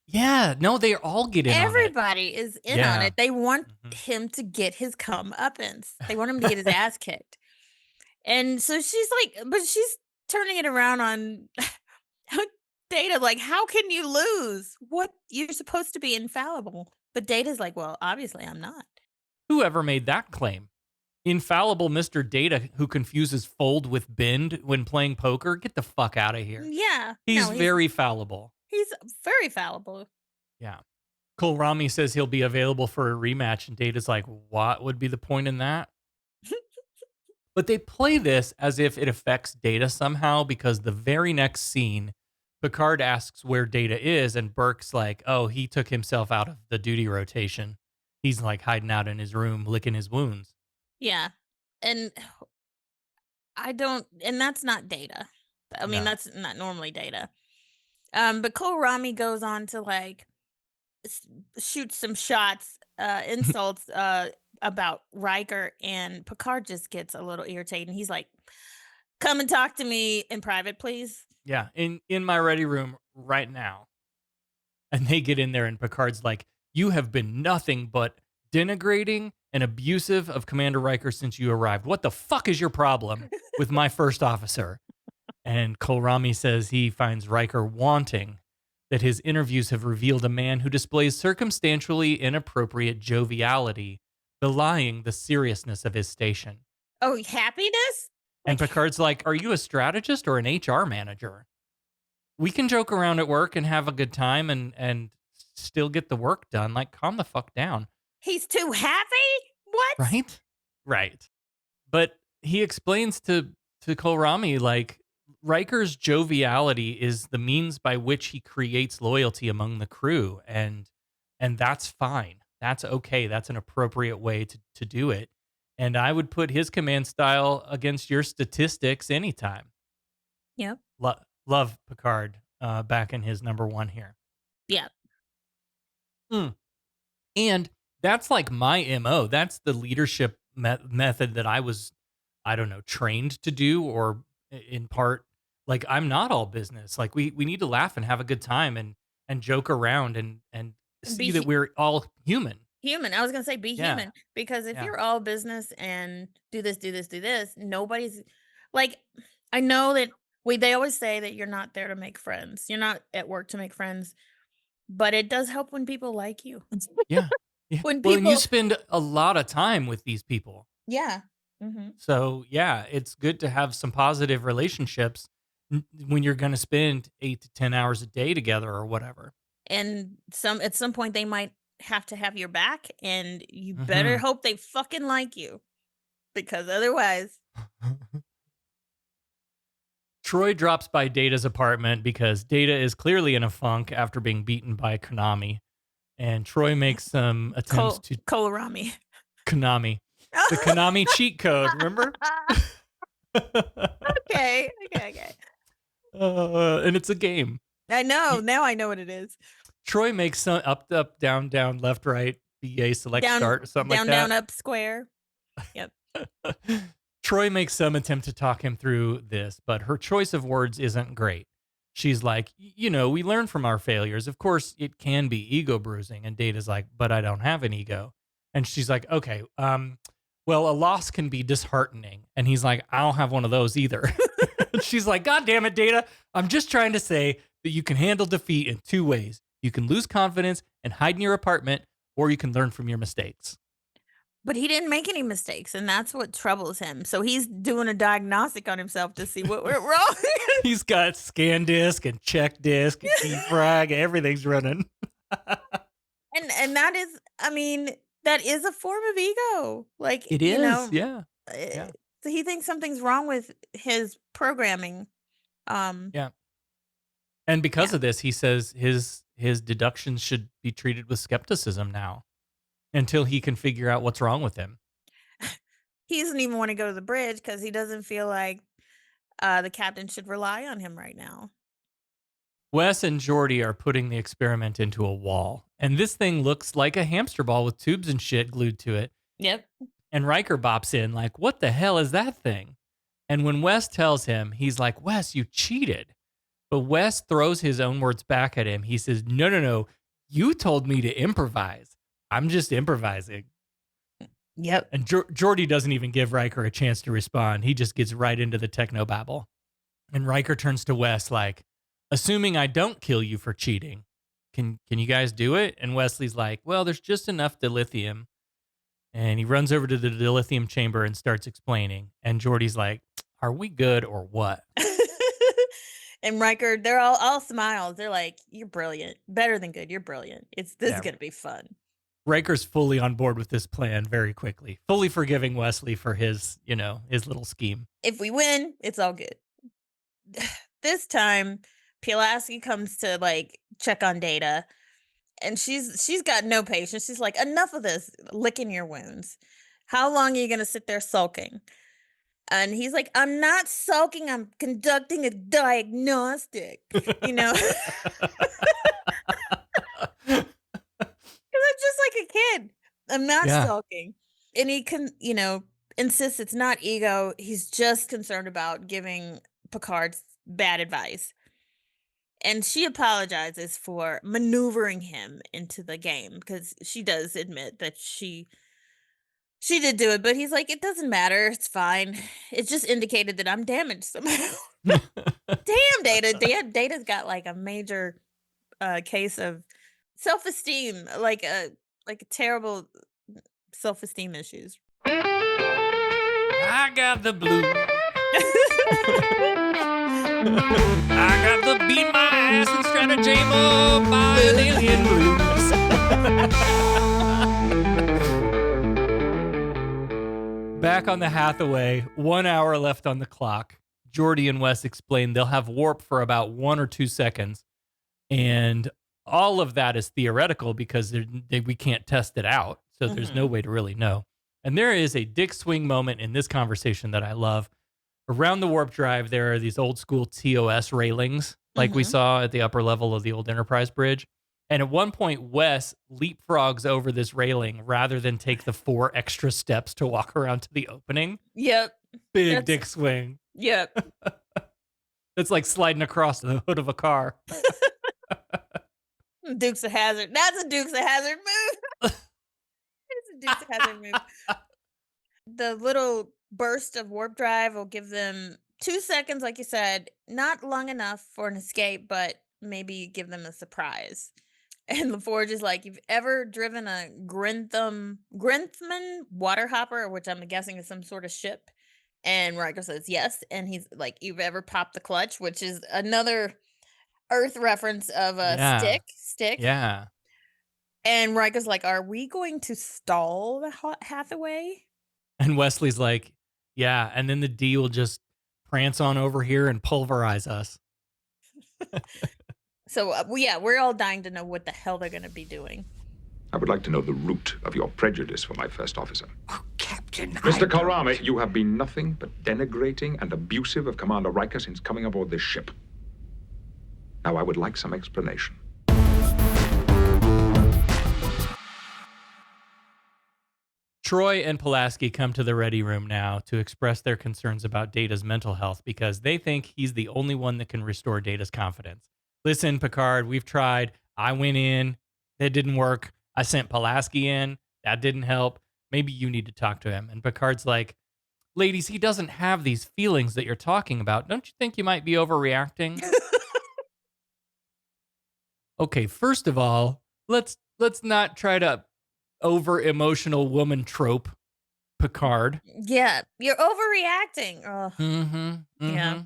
Yeah. No, they all get in Everybody is in on it. They want him to get his comeuppance. They want him to get his ass kicked. And so she's like, but she's turning it around on Data. Like, how can you lose? What? You're supposed to be infallible. But Data's like, well, obviously I'm not. Whoever made that claim? Infallible Mr. Data who confuses fold with bend when playing poker? Get the fuck out of here. Yeah. He's very fallible. He's very fallible. Yeah. Kohlrami says he'll be available for a rematch, and Data's like, what would be the point in that? But they play this as if it affects Data somehow, because the very next scene, Picard asks where Data is, and Burke's like, oh, he took himself out of the duty rotation. He's like hiding out in his room, licking his wounds. Yeah. And that's not Data. I mean, that's not normally Data. But Kohlrami goes on to like shoot some shots, insults about Riker, and Picard just gets a little irritated. And he's like, come and talk to me in private, please. Yeah, in my ready room right now. And they get in there, and Picard's like, you have been nothing but denigrating and abusive of Commander Riker since you arrived. What the fuck is your problem with my first officer? And Kohlrami says he finds Riker wanting, that his interviews have revealed a man who displays circumstantially inappropriate joviality, belying the seriousness of his station. Oh, happiness? And Picard's like, are you a strategist or an HR manager? We can joke around at work and have a good time and still get the work done. Like, calm the fuck down. He's too happy? What? Right. But he explains to Kohlrami, like, Riker's joviality is the means by which he creates loyalty among the crew. And that's fine. That's okay. That's an appropriate way to do it. And I would put his command style against your statistics anytime. Yep. Love Picard back in his number one here. Yeah. And that's like my MO. That's the leadership method that I was, I don't know, trained to do, or in part like, I'm not all business. Like, we need to laugh and have a good time and joke around and see that we're all human. Human. I was gonna say be Yeah. human, because if Yeah. you're all business and do this, nobody's like. I know that they always say that you're not there to make friends. You're not at work to make friends, but it does help when people like you. Yeah. Yeah. When Well, and you people, spend a lot of time with these people. yeah. Hmm. So, yeah, it's good to have some positive relationships when you're going to spend 8 to 10 hours a day together or whatever. And at some point they might have to have your back, and you better Mhm. hope they fucking like you, because otherwise, Troy drops by Data's apartment because Data is clearly in a funk after being beaten by Konami. And Troy makes some attempts to Kohlrami. Konami. The Konami cheat code, remember? Okay. And it's a game. I know. Now I know what it is. Troy makes some up, down, down, left, right, BA, select, Down, start, or something down, like that. down, up, square. Yep. Troy makes some attempt to talk him through this, but her choice of words isn't great. She's like, we learn from our failures. Of course, it can be ego bruising. And Data's like, but I don't have an ego. And she's like, okay, well, a loss can be disheartening. And he's like, I don't have one of those either. She's like, God damn it, Data. I'm just trying to say that you can handle defeat in two ways. You can lose confidence and hide in your apartment, or you can learn from your mistakes. But he didn't make any mistakes, and that's what troubles him. So he's doing a diagnostic on himself to see what went wrong. He's got scan disk and check disk and defrag. Everything's running. And that is, I mean, that is a form of ego. Like, It is, yeah. So he thinks something's wrong with his programming. Yeah. And because of this, he says his deductions should be treated with skepticism now until he can figure out what's wrong with him. He doesn't even want to go to the bridge because he doesn't feel like the captain should rely on him right now. Wes and Geordi are putting the experiment into a wall, and this thing looks like a hamster ball with tubes and shit glued to it. Yep. And Riker bops in like, what the hell is that thing? And when Wes tells him, he's like, Wes, you cheated. But Wes throws his own words back at him. He says, no. You told me to improvise. I'm just improvising. Yep. And Geordi doesn't even give Riker a chance to respond. He just gets right into the technobabble. And Riker turns to Wes like, assuming I don't kill you for cheating, can you guys do it? And Wesley's like, well, there's just enough dilithium. And he runs over to the dilithium chamber and starts explaining. And Geordi's like, are we good or what? And Riker, they're all smiles. They're like, you're brilliant. Better than good. You're brilliant. This is going to be fun. Riker's fully on board with this plan very quickly, fully forgiving Wesley for his little scheme. If we win, it's all good. This time, Pulaski comes to like check on Data, and she's got no patience. She's like, enough of this, licking your wounds. How long are you going to sit there sulking? And he's like, I'm not sulking. I'm conducting a diagnostic, Because I'm just like a kid. I'm not sulking. And he can, insists it's not ego. He's just concerned about giving Picard bad advice. And she apologizes for maneuvering him into the game, because she does admit that she did do it, but he's like, it doesn't matter. It's fine. It just indicated that I'm damaged somehow. Damn, Data. Data's got like a major case of self-esteem, like a terrible self-esteem issues. I got the blues. I got the beat my ass and stratagema by an alien blues. Back on the Hathaway, 1 hour left on the clock. Geordi and Wes explain they'll have warp for about 1 or 2 seconds. And all of that is theoretical because we can't test it out. So there's no way to really know. And there is a dick swing moment in this conversation that I love. Around the warp drive, there are these old school TOS railings like we saw at the upper level of the old Enterprise bridge. And at one point, Wes leapfrogs over this railing rather than take the 4 extra steps to walk around to the opening. Yep. Big dick swing. Yep. It's like sliding across the hood of a car. Dukes of Hazzard. That's a Dukes of Hazzard move. It's a Dukes of Hazzard move. The little burst of warp drive will give them 2 seconds, like you said, not long enough for an escape, but maybe give them a surprise. And LaForge is like, you've ever driven a Grinthman water hopper, which I'm guessing is some sort of ship? And Riker says yes. And he's like, you've ever popped the clutch, which is another Earth reference of a stick. Yeah. And Riker's like, are we going to stall the Hathaway? And Wesley's like, yeah. And then the D will just prance on over here and pulverize us. So, we're all dying to know what the hell they're going to be doing. I would like to know the root of your prejudice for my first officer. Captain, Mr. Karami, you have been nothing but denigrating and abusive of Commander Riker since coming aboard this ship. Now, I would like some explanation. Troy and Pulaski come to the ready room now to express their concerns about Data's mental health because they think he's the only one that can restore Data's confidence. Listen, Picard, we've tried. I went in. It didn't work. I sent Pulaski in. That didn't help. Maybe you need to talk to him. And Picard's like, ladies, he doesn't have these feelings that you're talking about. Don't you think you might be overreacting? Okay, first of all, let's not try to over-emotional woman trope Picard. Yeah, you're overreacting. Ugh. Yeah.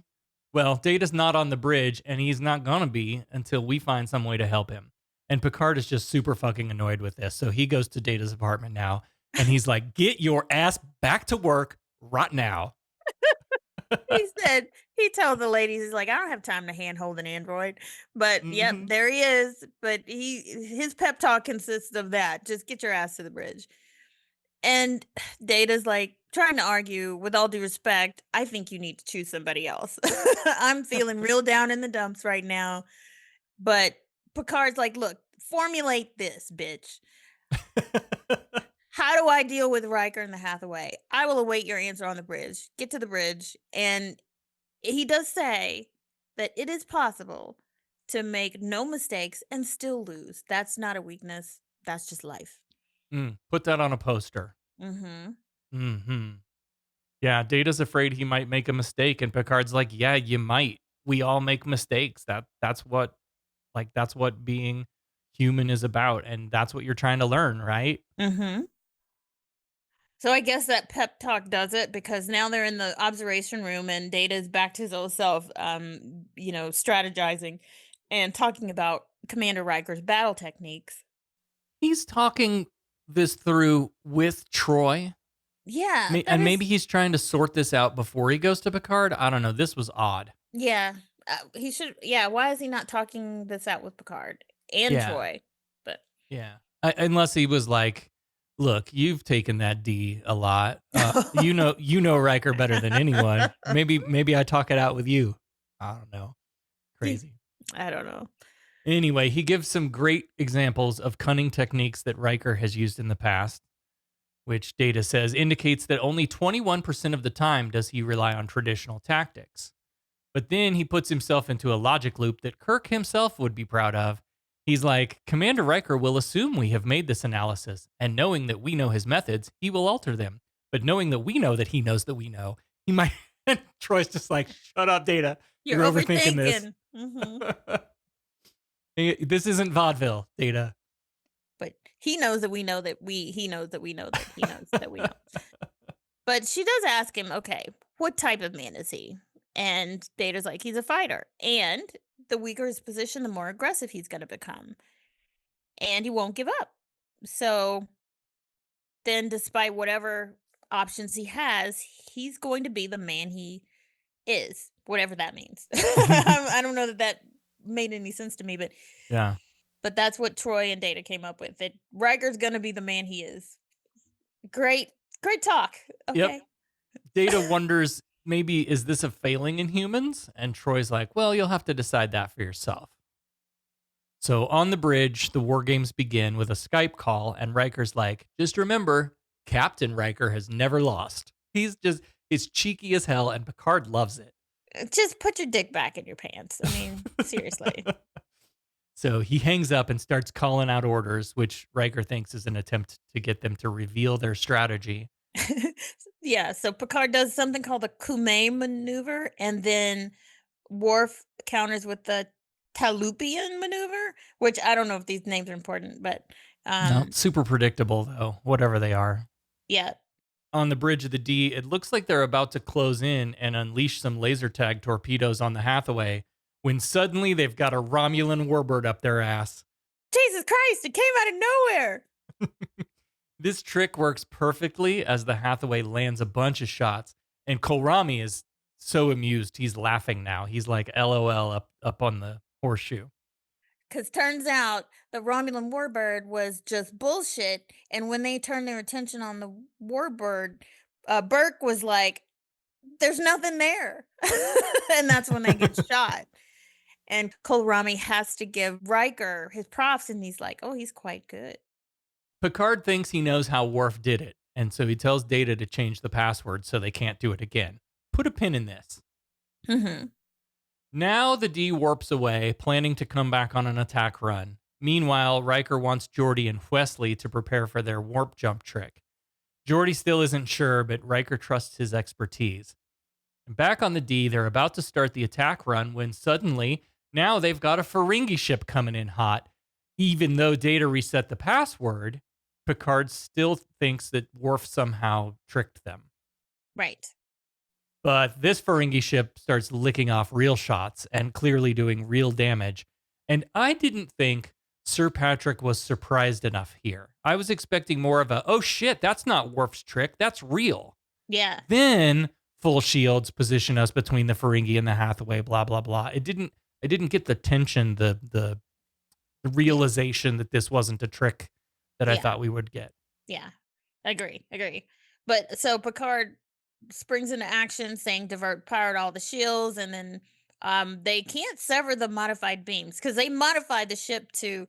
Well, Data's not on the bridge, and he's not gonna be until we find some way to help him. And Picard is just super fucking annoyed with this. So he goes to Data's apartment now, and he's like, get your ass back to work right now. He told the ladies, he's like, I don't have time to handhold an android. But yep, there he is. But his pep talk consists of that. Just get your ass to the bridge. And Data's like trying to argue, with all due respect, I think you need to choose somebody else. I'm feeling real down in the dumps right now. But Picard's like, look, formulate this, bitch. How do I deal with Riker and the Hathaway? I will await your answer on the bridge. Get to the bridge. And he does say that it is possible to make no mistakes and still lose. That's not a weakness. That's just life. Put that on a poster. Yeah, Data's afraid he might make a mistake, and Picard's like, yeah, you might. We all make mistakes. That's what being human is about, and that's what you're trying to learn, right? So I guess that pep talk does it, because now they're in the observation room and Data's back to his old self, strategizing and talking about Commander Riker's battle techniques. He's talking this through with Troy. Yeah. And maybe he's trying to sort this out before he goes to Picard. I don't know. This was odd. Yeah. He should. Yeah. Why is he not talking this out with Picard and Troy? But yeah. Unless he was like, look, you've taken that D a lot. You know Riker better than anyone. Maybe I talk it out with you. I don't know. Crazy. I don't know. Anyway, he gives some great examples of cunning techniques that Riker has used in the past, which Data says indicates that only 21% of the time does he rely on traditional tactics. But then he puts himself into a logic loop that Kirk himself would be proud of. He's like, Commander Riker will assume we have made this analysis, and knowing that we know his methods, he will alter them. But knowing that we know that he knows that we know, he might... And Troy's just like, shut up, Data. You're overthinking this. This isn't vaudeville, Data. But he knows that we know that he knows that we know that he knows that we know. But she does ask him, okay, what type of man is he? And Data's like, he's a fighter. And the weaker his position, the more aggressive he's going to become. And he won't give up. So then, despite whatever options he has, he's going to be the man he is, whatever that means. I don't know that made any sense to me, but yeah. But that's what Troy and Data came up with. That Riker's going to be the man he is. Great talk. Okay. Yep. Data wonders, maybe, is this a failing in humans? And Troy's like, well, you'll have to decide that for yourself. So on the bridge, the war games begin with a Skype call, and Riker's like, just remember, Captain Riker has never lost. It's cheeky as hell, and Picard loves it. Just put your dick back in your pants. I mean, seriously. So he hangs up and starts calling out orders, which Riker thinks is an attempt to get them to reveal their strategy. Yeah, so Picard does something called the Kume maneuver, and then Worf counters with the Talupian maneuver, which I don't know if these names are important, but No, super predictable, though, whatever they are. yeah. On the bridge of the D, it looks like they're about to close in and unleash some laser tag torpedoes on the Hathaway when suddenly they've got a Romulan warbird up their ass. Jesus Christ, it came out of nowhere. This trick works perfectly as the Hathaway lands a bunch of shots, and Kolrami is so amused he's laughing now. He's like LOL up on the horseshoe. Because turns out the Romulan warbird was just bullshit, and when they turned their attention on the warbird, Burke was like, there's nothing there. And that's when they get shot. And Kolrami has to give Riker his props, and he's like, oh, he's quite good. Picard thinks he knows how Worf did it, and so he tells Data to change the password so they can't do it again. Put a pin in this. Mm-hmm. Now the D warps away, planning to come back on an attack run. Meanwhile, Riker wants Geordi and Wesley to prepare for their warp jump trick. Geordi still isn't sure, but Riker trusts his expertise. And back on the D, they're about to start the attack run when suddenly, now they've got a Ferengi ship coming in hot. Even though Data reset the password, Picard still thinks that Worf somehow tricked them. Right. But this Ferengi ship starts licking off real shots and clearly doing real damage. And I didn't think Sir Patrick was surprised enough here. I was expecting more of a, oh shit, that's not Worf's trick, that's real. Yeah. Then full shields position us between the Ferengi and the Hathaway, blah, blah, blah. I didn't get the tension, the realization that this wasn't a trick that I thought we would get. Yeah. Agree. But so Picard springs into action saying divert power to all the shields, and then they can't sever the modified beams because they modified the ship to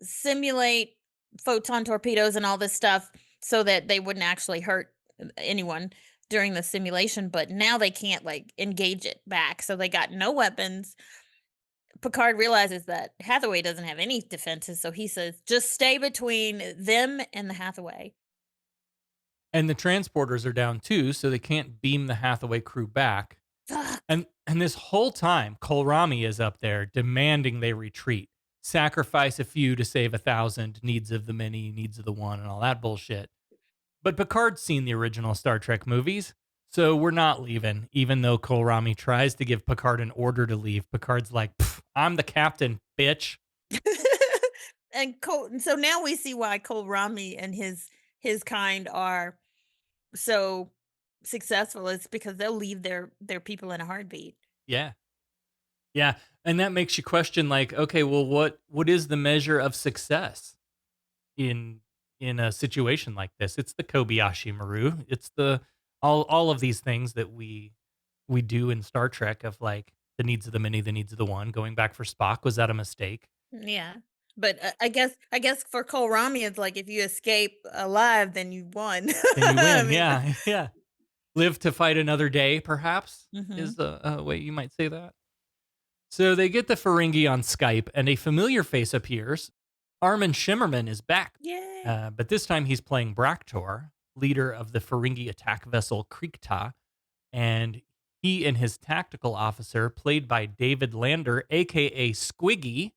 simulate photon torpedoes and all this stuff so that they wouldn't actually hurt anyone during the simulation, but now they can't like engage it back, so they got no weapons. Picard realizes that Hathaway doesn't have any defenses, so he says, just stay between them and the Hathaway. And the transporters are down too, so they can't beam the Hathaway crew back. Fuck. And this whole time, Kolrami is up there demanding they retreat. Sacrifice a few to save 1,000, needs of the many, needs of the one, and all that bullshit. But Picard's seen the original Star Trek movies, so we're not leaving, even though Kolrami tries to give Picard an order to leave. Picard's like, I'm the captain, bitch. And so now we see why Kolrami and his kind are so successful. It's because they'll leave their people in a heartbeat. Yeah. Yeah. And that makes you question, like, okay, well, what is the measure of success in a situation like this? It's the Kobayashi Maru. It's the all of these things that we do in Star Trek of like the needs of the many, the needs of the one. Going back for Spock, was that a mistake? Yeah. But I guess for Kolrami, it's like if you escape alive, then you won. Then you win. I mean, Yeah. Live to fight another day, perhaps, Mhm. is a way you might say that. So they get the Ferengi on Skype, and a familiar face appears. Armin Shimmerman is back. Yay. But this time he's playing Braktor, leader of the Ferengi attack vessel Krikta, and he and his tactical officer, played by David Lander, a.k.a. Squiggy,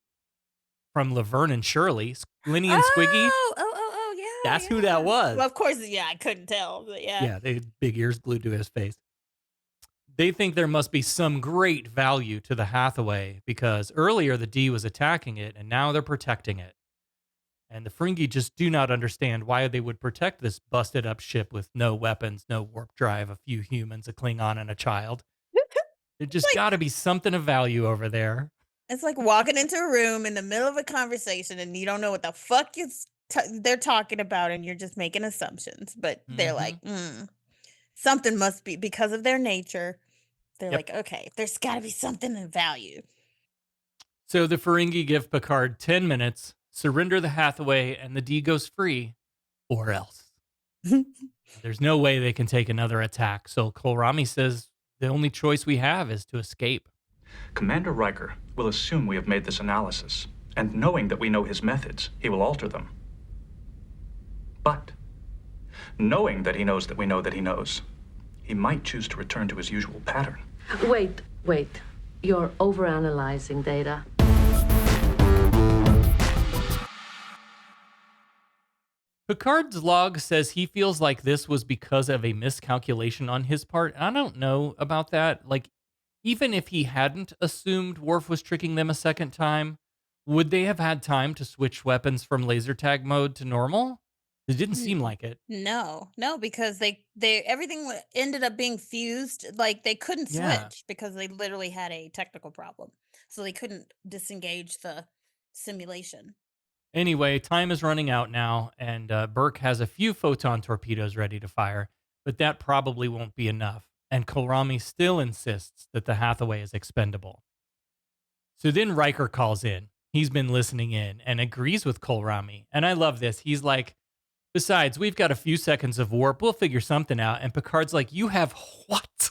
from Laverne and Shirley. Lenny and Squiggy. Oh, yeah. That's who that was. Well, of course, yeah, I couldn't tell, but yeah. Yeah, they had big ears glued to his face. They think there must be some great value to the Hathaway because earlier the D was attacking it and now they're protecting it. And the Ferengi just do not understand why they would protect this busted up ship with no weapons, no warp drive, a few humans, a Klingon, and a child. There just got to be something of value over there. It's like walking into a room in the middle of a conversation and you don't know what the fuck they're talking about, and you're just making assumptions. But they're like, something must be because of their nature. They're like, okay, there's got to be something of value. So the Ferengi give Picard 10 minutes, surrender the Hathaway, and the D goes free, or else. There's no way they can take another attack. So Kolrami says, the only choice we have is to escape. Commander Riker will assume we have made this analysis, and knowing that we know his methods, he will alter them. But, knowing that he knows that we know that he knows, he might choose to return to his usual pattern. Wait. You're overanalyzing Data. Picard's log says he feels like this was because of a miscalculation on his part. I don't know about that. Like, even if he hadn't assumed Worf was tricking them a second time, would they have had time to switch weapons from laser tag mode to normal? It didn't seem like it. No, because they everything ended up being fused. Like they couldn't Yeah. switch because they literally had a technical problem, so they couldn't disengage the simulation. Anyway, time is running out now, and Burke has a few photon torpedoes ready to fire, but that probably won't be enough. And Kolrami still insists that the Hathaway is expendable. So then Riker calls in. He's been listening in and agrees with Kolrami. And I love this. He's like, besides, we've got a few seconds of warp. We'll figure something out. And Picard's like, you have what?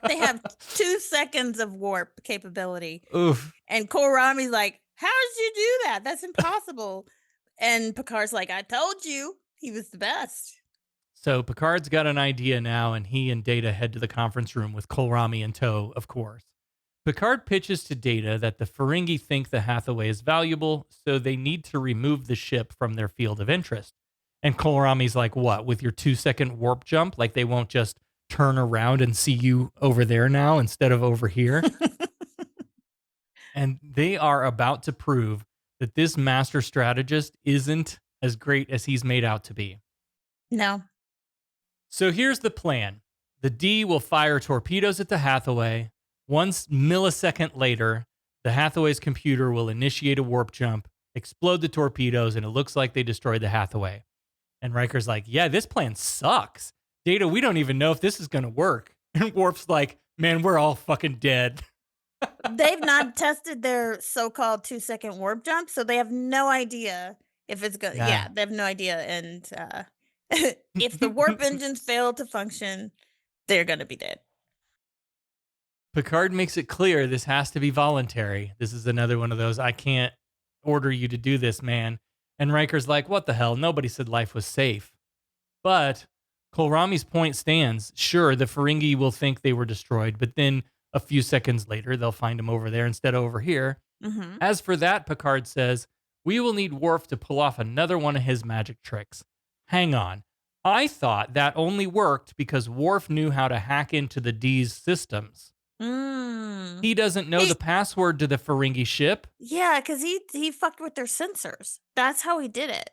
They have 2 seconds of warp capability. Oof. And Kolrami's like, how did you do that? That's impossible. And Picard's like, I told you he was the best. So Picard's got an idea now, and he and Data head to the conference room with Kolrami in tow, of course. Picard pitches to Data that the Ferengi think the Hathaway is valuable, so they need to remove the ship from their field of interest. And Kolrami's like, what, with your 2-second warp jump? Like they won't just turn around and see you over there now instead of over here? And they are about to prove that this master strategist isn't as great as he's made out to be. No. So here's the plan. The D will fire torpedoes at the Hathaway. 1 millisecond later, the Hathaway's computer will initiate a warp jump, explode the torpedoes, and it looks like they destroyed the Hathaway. And Riker's like, yeah, this plan sucks. Data, we don't even know if this is going to work. And Worf's like, man, we're all fucking dead. They've not tested their so-called 2-second warp jump, so they have no idea if it's good. Yeah, they have no idea. And if the warp engines fail to function, they're going to be dead. Picard makes it clear this has to be voluntary. This is another one of those, I can't order you to do this, man. And Riker's like, what the hell? Nobody said life was safe. But Kolrami's point stands. Sure, the Ferengi will think they were destroyed, but then a few seconds later, they'll find them over there instead of over here. Mm-hmm. As for that, Picard says, we will need Worf to pull off another one of his magic tricks. Hang on. I thought that only worked because Worf knew how to hack into the D's systems. He doesn't know the password to the Ferengi ship. Yeah, because he fucked with their sensors. That's how he did it.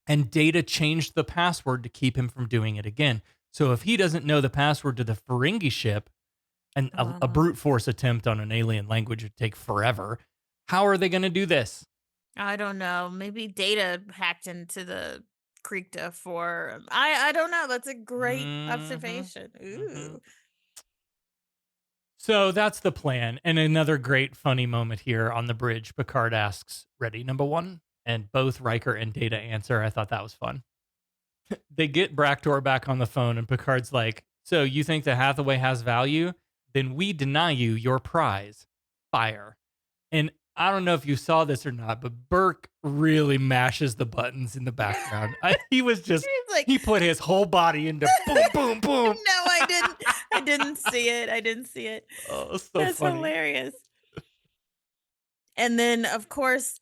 And Data changed the password to keep him from doing it again. So if he doesn't know the password to the Ferengi ship, and a brute force attempt on an alien language would take forever, how are they going to do this? I don't know. Maybe Data hacked into the Krita for... I don't know. That's a great observation. Ooh. So that's the plan. And another great funny moment here on the bridge. Picard asks, ready, number 1? And both Riker and Data answer. I thought that was fun. They get Bractor back on the phone, and Picard's like, so you think the Hathaway has value? Then we deny you your prize. Fire. And I don't know if you saw this or not, but Burke really mashes the buttons in the background. He was just, like, he put his whole body into boom, boom, boom. No, I didn't. I didn't see it. Oh, so That's funny. hilarious. And then, of course,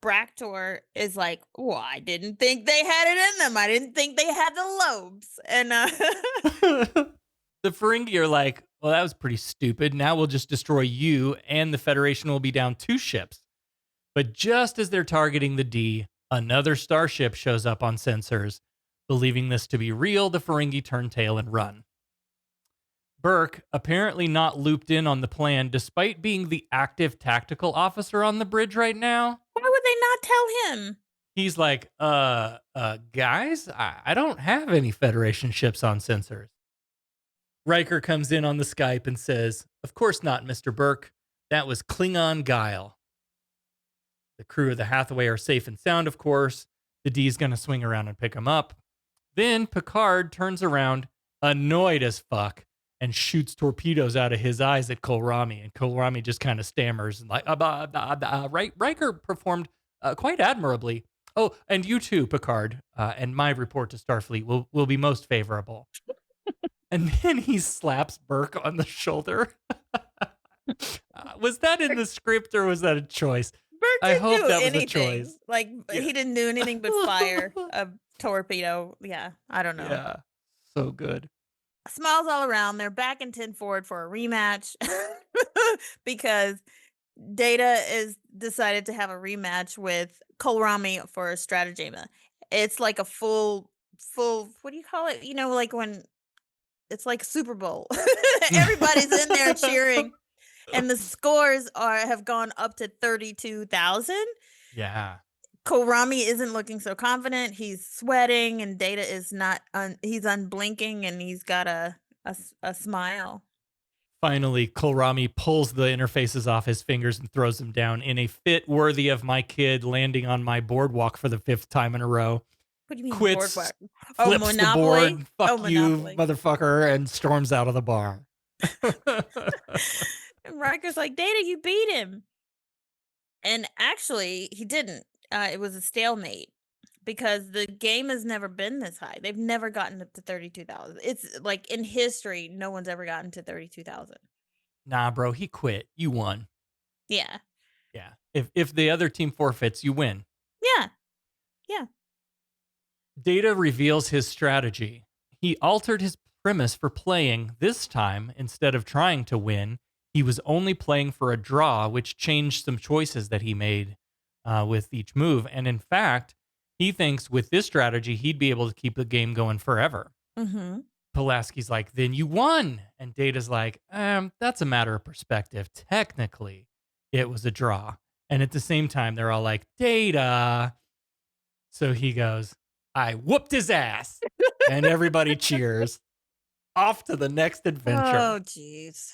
Bractor is like, well, I didn't think they had it in them. I didn't think they had the lobes. And the Ferengi are like, well, that was pretty stupid. Now we'll just destroy you, and the Federation will be down 2 ships. But just as they're targeting the D, another starship shows up on sensors. Believing this to be real, the Ferengi turn tail and run. Burke, apparently not looped in on the plan, despite being the active tactical officer on the bridge right now. Why would they not tell him? He's like, guys, I don't have any Federation ships on sensors. Riker comes in on the Skype and says, of course not, Mr. Burke. That was Klingon guile. The crew of the Hathaway are safe and sound, of course. The D's going to swing around and pick them up. Then Picard turns around, annoyed as fuck, and shoots torpedoes out of his eyes at Kohlrami. And Kohlrami just kind of stammers and like, Riker performed quite admirably. Oh, and you too, Picard, and my report to Starfleet will be most favorable. And then he slaps Burke on the shoulder. Was that in the script or was that a choice? Burke I didn't hope do that was a anything. choice. Like he didn't do anything but fire a torpedo. Yeah, I don't know. Yeah, so good. Smiles all around. They're back in 10 forward for a rematch because Data is decided to have a rematch with Kohlrami for Stratagema. It's like a full. What do you call it? You know, like when it's like Super Bowl. Everybody's in there cheering, and the scores have gone up to 32,000. Yeah. Kohlrami isn't looking so confident. He's sweating, and Data is not. He's unblinking, and he's got a smile. Finally, Kohlrami pulls the interfaces off his fingers and throws them down in a fit worthy of my kid landing on my boardwalk for the 5th time in a row. What do you mean Quits, boardwalk? flips the Monopoly? board, fuck you, Monopoly. motherfucker, and storms out of the bar. And Riker's like, Data, you beat him. And actually, he didn't. It was a stalemate because the game has never been this high. They've never gotten up to 32,000. It's like in history, no one's ever gotten to 32,000. Nah, bro, he quit. You won. Yeah. Yeah. If the other team forfeits, you win. Yeah. Yeah. Data reveals his strategy. He altered his premise for playing. This time, instead of trying to win, he was only playing for a draw, which changed some choices that he made with each move. And in fact, he thinks with this strategy, he'd be able to keep the game going forever. Mm-hmm. Pulaski's like, then you won. And Data's like, that's a matter of perspective. Technically, it was a draw. And at the same time, they're all like, Data. So he goes, I whooped his ass. And everybody cheers. Off to the next adventure. Oh, jeez.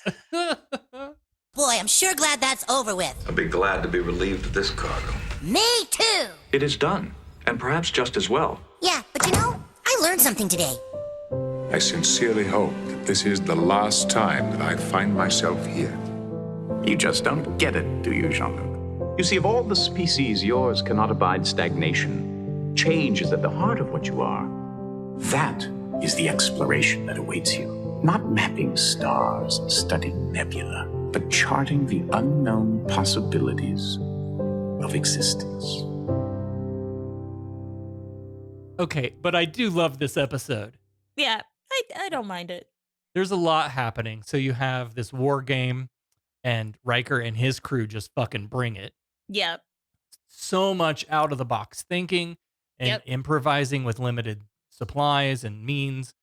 Boy, I'm sure glad that's over with. I'll be glad to be relieved of this cargo. Me too. It is done, and perhaps just as well. Yeah, but you know, I learned something today. I sincerely hope that this is the last time that I find myself here. You just don't get it, do you, Jean-Luc? You see, of all the species, yours cannot abide stagnation. Change is at the heart of what you are. That is the exploration that awaits you. Not mapping stars and studying nebula, but charting the unknown possibilities of existence. Okay, but I do love this episode. Yeah, I don't mind it. There's a lot happening. So you have this war game, and Riker and his crew just fucking bring it. Yep. So much out of the box thinking and improvising with limited supplies and means.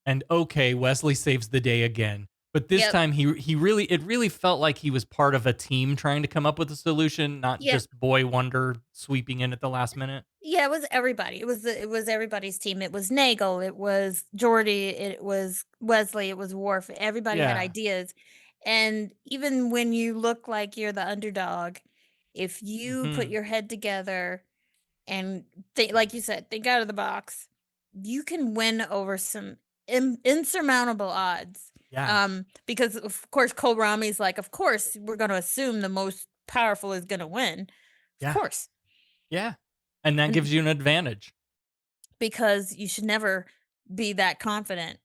And okay, Wesley saves the day again. But this time it really felt like he was part of a team trying to come up with a solution, not just Boy Wonder sweeping in at the last minute. Yeah, it was everybody. It was everybody's team. It was Nagel, it was Geordi, it was Wesley, it was Worf. Everybody had ideas. And even when you look like you're the underdog, if you put your head together and think, like you said, think out of the box, you can win over some insurmountable odds. Yeah. Because of course Kohlrami's like, of course we're going to assume the most powerful is going to win. Of course. Yeah. And that gives you an advantage. Because you should never be that confident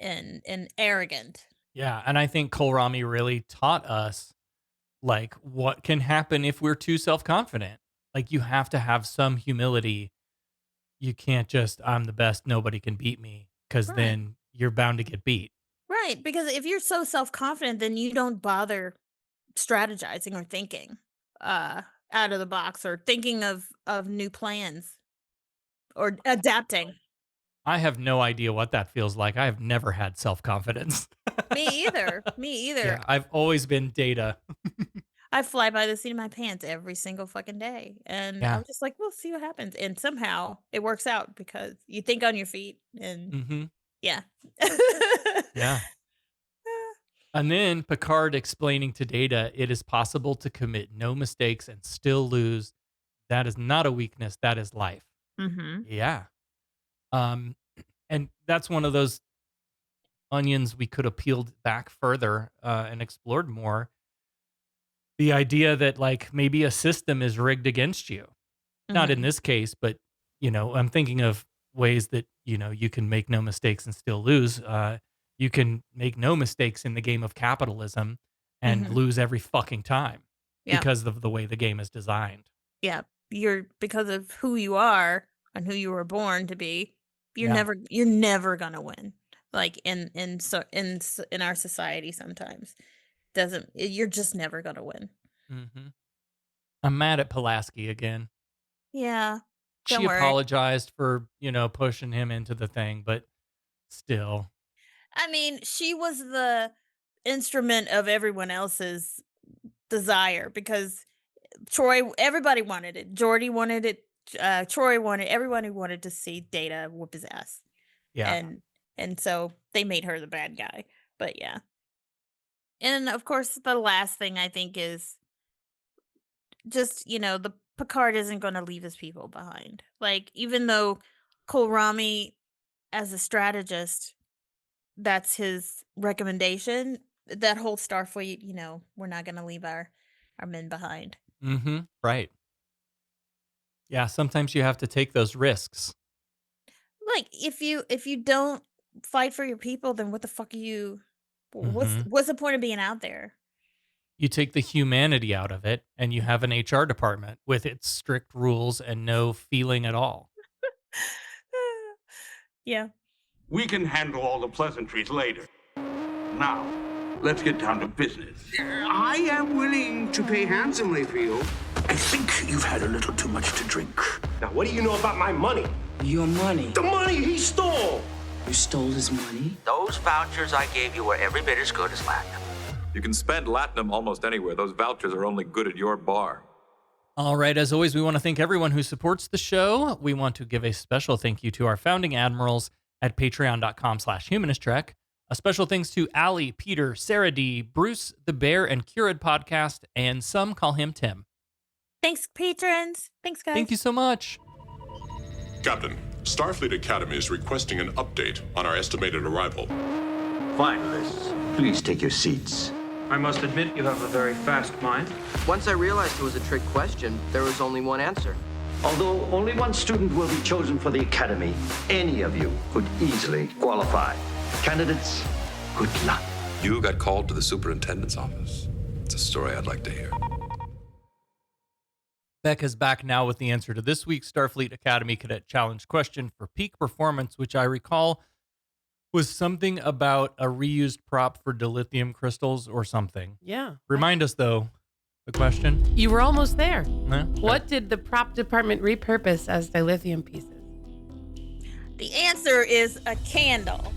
and arrogant. Yeah, and I think Kohlrami really taught us like what can happen if we're too self-confident. Like you have to have some humility. You can't just, I'm the best, nobody can beat me, because then you're bound to get beat. Right, because if you're so self-confident, then you don't bother strategizing or thinking out of the box or thinking of new plans or adapting. I have no idea what that feels like. I have never had self-confidence. Me either. Yeah, I've always been Data. I fly by the seat of my pants every single fucking day. And I'm just like, we'll see what happens. And somehow it works out because you think on your feet and yeah. Yeah. And then Picard explaining to Data, it is possible to commit no mistakes and still lose. That is not a weakness. That is life. Mm-hmm. Yeah. And that's one of those onions we could have peeled back further and explored more. The idea that like maybe a system is rigged against you. Not in this case, but I'm thinking of ways that, you can make no mistakes and still lose. You can make no mistakes in the game of capitalism and lose every fucking time because of the way the game is designed. Yeah. Because of who you are and who you were born to be, you're never gonna win. Like in our society sometimes you're just never gonna win. Mm-hmm. I'm mad at Pulaski again. Yeah. She apologized for, pushing him into the thing, but still. I mean, she was the instrument of everyone else's desire because everybody wanted it. Geordi wanted it. Troy wanted, everybody wanted to see Data whoop his ass. Yeah. And so they made her the bad guy. But yeah. And of course, the last thing I think is just, the Picard isn't going to leave his people behind. Like, even though Kohlrami, as a strategist, that's his recommendation, that whole Starfleet, we're not going to leave our men behind. Mm-hmm. Right. Yeah, sometimes you have to take those risks. Like, if you don't fight for your people, then what the fuck are you... What's the point of being out there? You take the humanity out of it, and you have an HR department with its strict rules and no feeling at all. Yeah. We can handle all the pleasantries later. Now, let's get down to business. I am willing to pay handsomely for you. I think you've had a little too much to drink. Now, what do you know about my money? Your money. The money he stole! You stole his money? Those vouchers I gave you were every bit as good as Latinum. You can spend Latinum almost anywhere. Those vouchers are only good at your bar. All right, as always, we want to thank everyone who supports the show. We want to give a special thank you to our founding admirals at patreon.com/humanisttrek. A special thanks to Allie, Peter, Sarah D, Bruce, the Bear, and Cured Podcast, and some call him Tim. Thanks, patrons. Thanks, guys. Thank you so much. Captain, Starfleet Academy is requesting an update on our estimated arrival. Finalists, please take your seats. I must admit you have a very fast mind. Once I realized it was a trick question, there was only one answer. Although only one student will be chosen for the Academy, any of you could easily qualify. Candidates, good luck. You got called to the superintendent's office. It's a story I'd like to hear. Becca's back now with the answer to this week's Starfleet Academy Cadet Challenge question for peak performance, which I recall was something about a reused prop for dilithium crystals or something. Yeah. Remind us, though, the question. You were almost there. Okay. What did the prop department repurpose as dilithium pieces? The answer is a candle.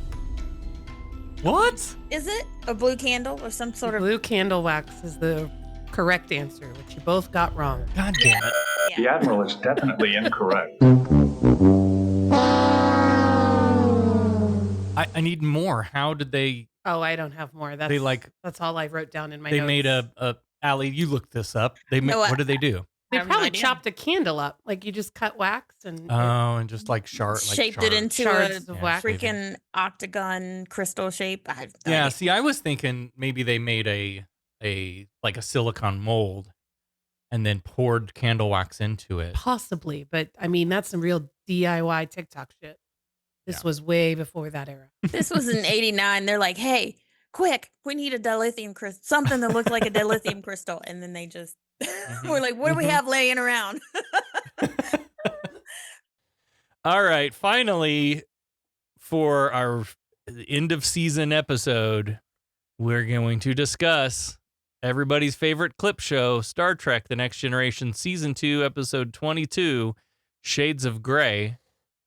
What? Is it a blue candle or some sort of... Blue candle wax is the correct answer, which you both got wrong. God damn it. The Admiral is definitely incorrect. I need more. How did they... Oh, I don't have more. That's all I wrote down in my notes. They made a Allie, you looked this up. What did they do? They probably chopped a candle up. Like you just cut wax and... Oh, and just like shaped it into shards a of wax. freaking octagon crystal shape. Yeah, see, I was thinking maybe they made a silicone mold and then poured candle wax into it. Possibly, but I mean, that's some real DIY TikTok shit. This was way before that era. This was in 89. They're like, hey, quick, we need a dilithium crystal, something that looks like a dilithium crystal. And then they just, we're like, what do we have laying around? All right, finally, for our end of season episode, we're going to discuss everybody's favorite clip show, Star Trek: The Next Generation, Season 2, Episode 22, Shades of Grey.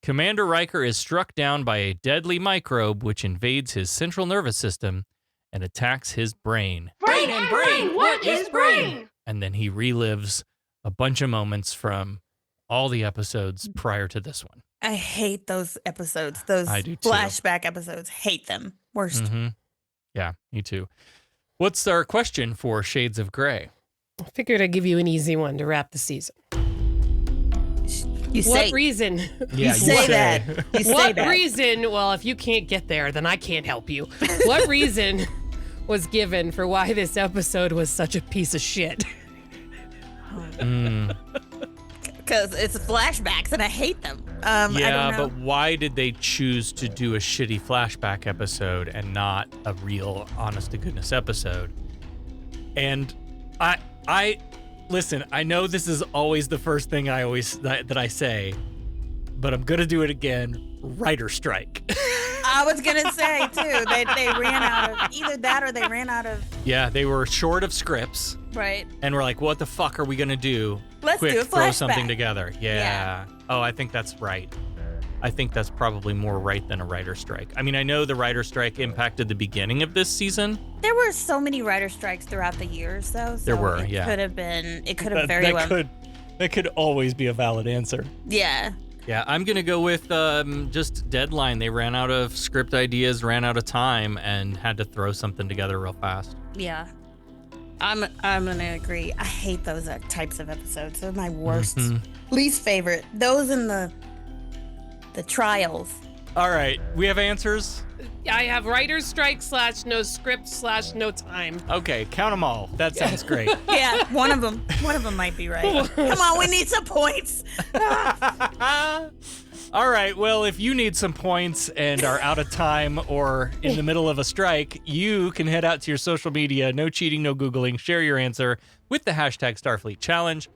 Commander Riker is struck down by a deadly microbe which invades his central nervous system and attacks his brain. Brain and brain, what is brain? And then he relives a bunch of moments from all the episodes prior to this one. I hate those episodes. Those I do too. Flashback episodes. Hate them. Worst. Mm-hmm. Yeah, me too. What's our question for Shades of Grey? I figured I'd give you an easy one to wrap the season. What reason? Yeah, You say that. You say What that. reason? Well, if you can't get there, then I can't help you. What reason was given for why this episode was such a piece of shit? Because it's flashbacks and I hate them. I don't Yeah, know. but why did they choose to do a shitty flashback episode and not a real, honest to goodness episode? And I listen, I know this is always the first thing that I say, but I'm gonna do it again. Writer strike. I was gonna say too. They ran out of either that or they ran out of. Yeah, they were short of scripts. Right. And we're like, what the fuck are we gonna do? Let's Quick, do a throw something flashback. together. Yeah. Oh, I think that's right. I think that's probably more right than a writer strike. I mean, I know the writer strike impacted the beginning of this season. There were so many writer strikes throughout the years, though. So There were, it yeah. Could have been. It could have very well. That could always be a valid answer. Yeah. Yeah, I'm gonna go with just deadline. They ran out of script ideas, ran out of time, and had to throw something together real fast. Yeah. I'm gonna agree. I hate those types of episodes. They're my worst, least favorite. Those and the trials. All right, we have answers. I have writer's strike / no script / no time. Okay, count them all. That sounds great. Yeah, one of them might be right. Come on, we need some points. All right, well, if you need some points and are out of time or in the middle of a strike, you can head out to your social media. No cheating, no Googling. Share your answer with the hashtag Starfleet Challenge.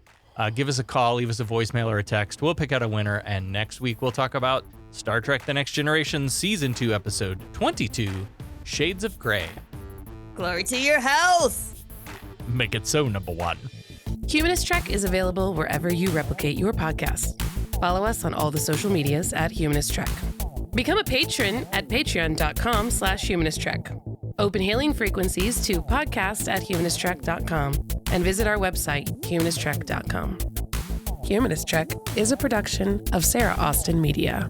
Give us a call, leave us a voicemail or a text. We'll pick out a winner, and next week we'll talk about Star Trek The Next Generation Season 2, Episode 22, Shades of Grey. Glory to your health. Make it so, number one. Humanist Trek is available wherever you replicate your podcasts. Follow us on all the social medias at Humanist Trek. Become a patron at patreon.com/humanisttrek. Open hailing frequencies to podcast@humanisttrek.com and visit our website, humanisttrek.com. Humanist Trek is a production of Sarah Austin Media.